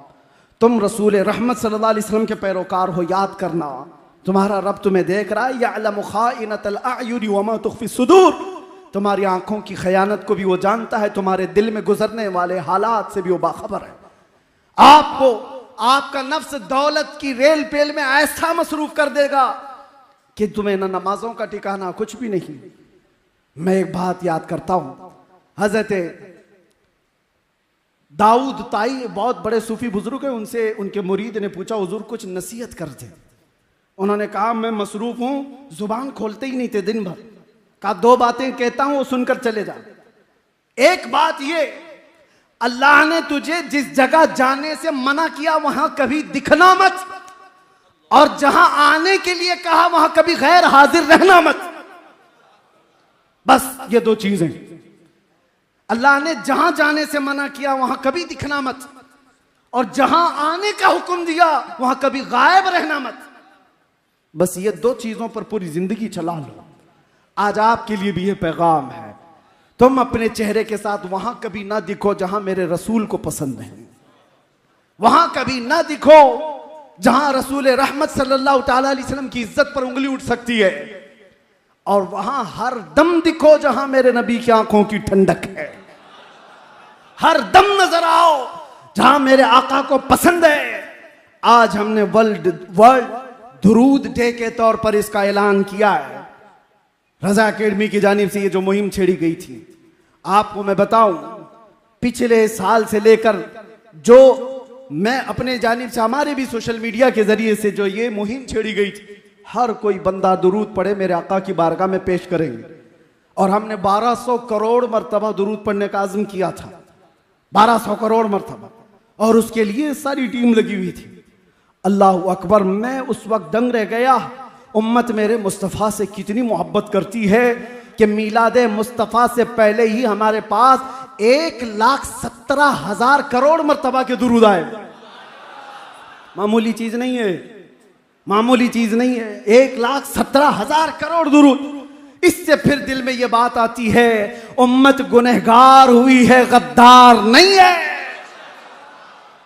तुम रसूल रहमत सल्लल्लाहु अलैहि वसल्लम के पैरोकार हो, याद करना तुम्हारा रब तुम्हें देख रहा है। यअलमु खाइनतल अयुनि वमा तुख्फी सुदूर, तुम्हारी आंखों की खयानत को भी वो जानता है, तुम्हारे दिल में गुजरने वाले हालात से भी वो बाखबर है। आपको आपका नफ्स दौलत की रेल पेल में ऐसा मसरूफ कर देगा कि तुम्हें ना नमाजों का ठिकाना कुछ भी नहीं। मैं एक बात याद करता हूं, हजरत दाऊद ताई बहुत बड़े सूफी बुजुर्ग हैं, उनसे उनके मुरीद ने पूछा हुजूर कुछ नसीहत कर दे। उन्होंने कहा मैं मसरूफ हूं, जुबान खोलते ही नहीं थे दिन भर। कहा दो बातें कहता हूं वो सुनकर चले जा। एक बात ये, अल्लाह ने तुझे जिस जगह जाने से मना किया वहां कभी दिखना मत, और जहां आने के लिए कहा वहां कभी गैर हाजिर रहना मत। बस ये दो चीजें। अल्लाह ने जहां जाने से मना किया वहां कभी दिखना मत, और जहां आने का हुक्म दिया वहां कभी गायब रहना मत। बस ये दो चीजों पर पूरी जिंदगी चला लो। आज आपके लिए भी ये पैगाम है, तुम अपने चेहरे के साथ वहां कभी ना दिखो जहां मेरे रसूल को पसंद नहीं, वहां कभी ना दिखो जहां रसूल रहमत सल्लल्लाहु तआला अलैहि वसल्लम की इज्जत पर उंगली उठ सकती है, और वहां हर दम दिखो जहां मेरे नबी की आंखों की ठंडक है। हर दम नजर आओ जहां मेरे आका को पसंद है। आज हमने वर्ल्ड दुरूद डे के तौर पर इसका ऐलान किया है। रजा अकेडमी की जानिब से ये जो मुहिम छेड़ी गई थी, आपको मैं बताऊं, पिछले साल से लेकर जो मैं अपने जानिब से, हमारे भी सोशल मीडिया के जरिए से जो ये मुहिम छेड़ी गई थी, हर कोई बंदा दुरूद पढ़े मेरे आका की बारगाह में पेश करेंगे। और हमने 1200 करोड़ मरतबा दुरूद पढ़ने का आज़म किया था, 1200 करोड़ मरतबा, और उसके लिए सारी टीम लगी हुई थी। अल्लाह अकबर, मैं उस वक्त दंग रह गया। उम्मत मेरे मुस्तफ़ा से कितनी मोहब्बत करती है कि मीलाद मुस्तफ़ा से पहले ही हमारे पास 1,17,000 करोड़ मर्तबा के दुरूद आए। मामूली चीज नहीं है, मामूली चीज नहीं है। 1,17,000 करोड़ दुरूद। इससे फिर दिल में यह बात आती है, उम्मत गुनहगार हुई है, गद्दार नहीं है।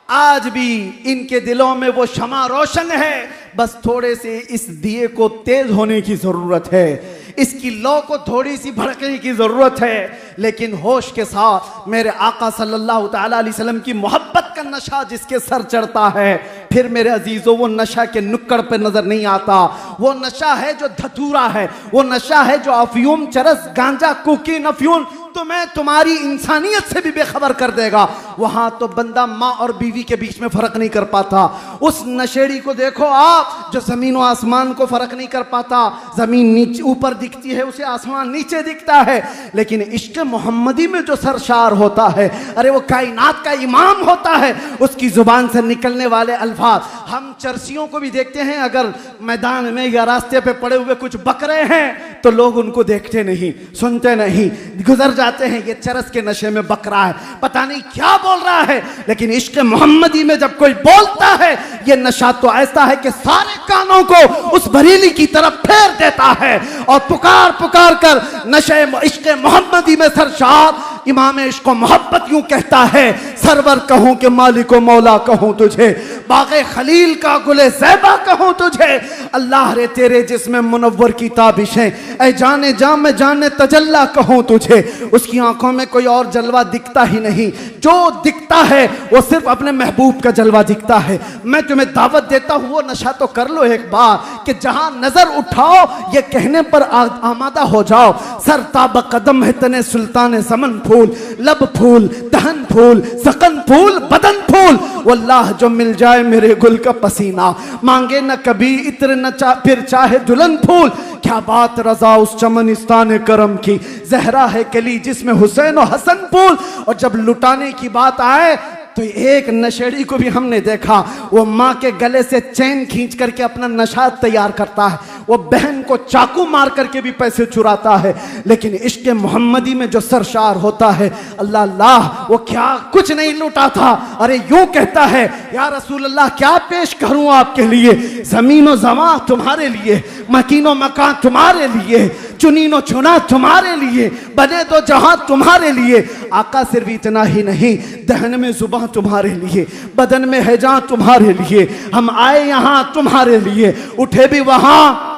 आज भी इनके दिलों में वो शमा रोशन है, बस थोड़े से इस दिए को तेज होने की जरूरत है, इसकी लौ को थोड़ी सी भड़कने की जरूरत है। लेकिन होश के साथ मेरे आका सल्लल्लाहु ताला अलैहि वसल्लम की मोहब्बत का नशा जिसके सर चढ़ता है, फिर मेरे अजीजों वो नशा के नुक्कड़ पे नजर नहीं आता। वो नशा है जो धतूरा है, वो नशा है जो अफयूम, चरस, गांजा, कोकीन, अफयूम तुम्हें तुम्हारी इंसानियत से भी बेखबर कर देगा। वहां तो बंदा माँ और बीवी के बीच में फर्क नहीं कर पाता। उस नशेड़ी को देखो आप जो जमीन और आसमान को फर्क नहीं कर पाता। जमीन नीचे ऊपर दिखती है उसे, आसमान नीचे दिखता है। लेकिन इश्क मोहम्मदी में जो सरशार होता है, अरे वो कायनात का इमाम होता है। उसकी जुबान से निकलने वाले अल्फाज, हम चरसियों को भी देखते हैं, अगर मैदान में या रास्ते पे पड़े हुए कुछ बकरे हैं तो लोग उनको देखते नहीं, सुनते नहीं, गुजर जाते हैं, ये चरस के नशे में बकरा है, पता नहीं क्या बोल रहा है। लेकिन इश्क मोहम्मदी में जब कोई बोलता है, ये नशा तो ऐसा है कि सारे कानों को उस बरेली की तरफ फेर देता है और पुकार पुकार कर नशे इश्क मोहम्मदी में सरशार इमाम इश्क मोहब्बत यूं कहता है, सरवर कहूं कि मालिक मौला कहूं तुझे, बाग़े खलील का गुले ज़ैबा कहूं तुझे, अल्लाह रे तेरे जिस्म मुनव्वर की ताबिशें, ऐ जाने जा मैं जाने तजल्ला कहूं तुझे। उसकी आंखों में कोई और जलवा दिखता ही नहीं, जो दिखता है वो सिर्फ अपने महबूब का जलवा दिखता है। मैं तुम्हें दावत देता हूं, वो नशा तो कर लो एक बार कि जहां नजर उठाओ ये कहने पर आमादा हो जाओ, सर ताब कदम है तने सुल्तान ज़मन फूल, लब फूल, दहन फूल, सकन फूल, बदन फूल, वल्लाह जो मिल जाए मेरे गुल का पसीना, मांगे न कभी इत्र न फिर चाहे दुल्हन फूल। क्या बात रजा उस चमनिस्तान करम की, जहरा है कली जिसमें हुसैन और हसन फूल। और जब लुटाने की बात आए तो एक नशेड़ी को भी हमने देखा, वो माँ के गले से चैन खींच करके अपना नशा तैयार करता है, वो बहन को चाकू मार करके भी पैसे चुराता है। लेकिन इश्क मोहम्मदी में जो सरशार होता है, अल्लाह अल्लाह, वो क्या कुछ नहीं लूटा था। अरे यूं कहता है, या रसूल अल्लाह क्या पेश करूं आपके लिए, जमीनो जमा तुम्हारे लिए, मकीनो मकान तुम्हारे लिए, चुनीनो चुना तुम्हारे लिए, बने तो जहां तुम्हारे लिए। आका सिर्फ इतना ही नहीं, दहन में जुबान तुम्हारे लिए, बदन में है जान तुम्हारे लिए, हम आए यहां तुम्हारे लिए, उठे भी वहां।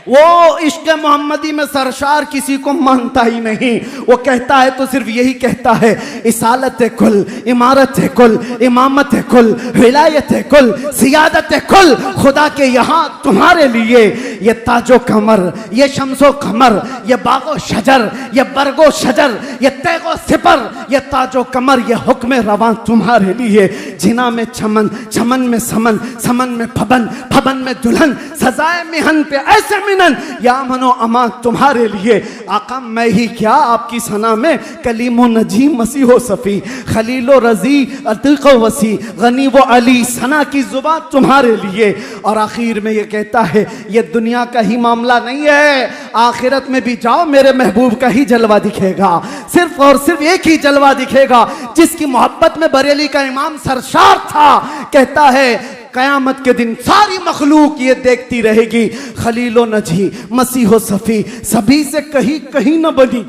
वो इश्क मोहम्मदी में सरशार किसी को मानता ही नहीं। वो कहता है तो सिर्फ यही कहता है, इसालत कुल, इमारत कुल, इमामत कुल, विलायत कुल, सियादत कुल, खुदा के यहाँ तुम्हारे लिए। ये ताजो कमर, ये शम्सो कमर, ये बागो शजर, ये बरगो शजर, ये तैगो सिपर, ये ताजो कमर, ये हुक्म रवां तुम्हारे लिए। जिना में चमन, चमन में समन, समन में फबन, फबन में दुल्हन, सजाए मिहन पे ऐसे या मनो अमा तुम्हारे लिए। आका मैं ही क्या आपकी सना में कलीमो नजी मसीहो सफ़ी, खलीलो रजी अतीक़ो वसी, गनी वो अली, सना की जुबान तुम्हारे लिए। और आखिर में ये कहता है, ये दुनिया का ही मामला नहीं है, आखिरत में भी जाओ मेरे महबूब का ही जलवा दिखेगा। सिर्फ और सिर्फ एक ही जलवा दिखेगा जिसकी मोहब्बत में बरेली का इमाम सरशार था। कहता है कयामत के दिन सारी मखलूक ये देखती रहेगी, खलीलो नजी मसीहो सफ़ी, सभी से कहीं कहीं न बनी,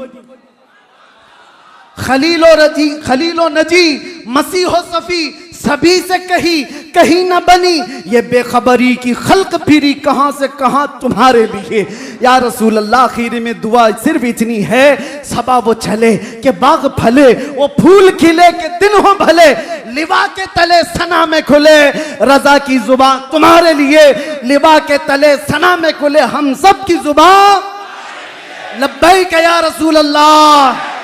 खलीलो नजी मसीहो सफ़ी, सभी से कहीं कहीं न बनी। ये बेखबरी की खल्क फिरी कहां से कहां तुम्हारे लिए। या रसूल अल्लाह आखिर में दुआ सिर्फ इतनी है, सबा वो चले कि बाग फले, वो फूल खिले के दिन हो भले, लिवा के तले सना में खुले, रजा की जुबान तुम्हारे लिए, लिवा के तले सना में खुले, हम सब की जुबान लब्बैक या रसूल अल्लाह।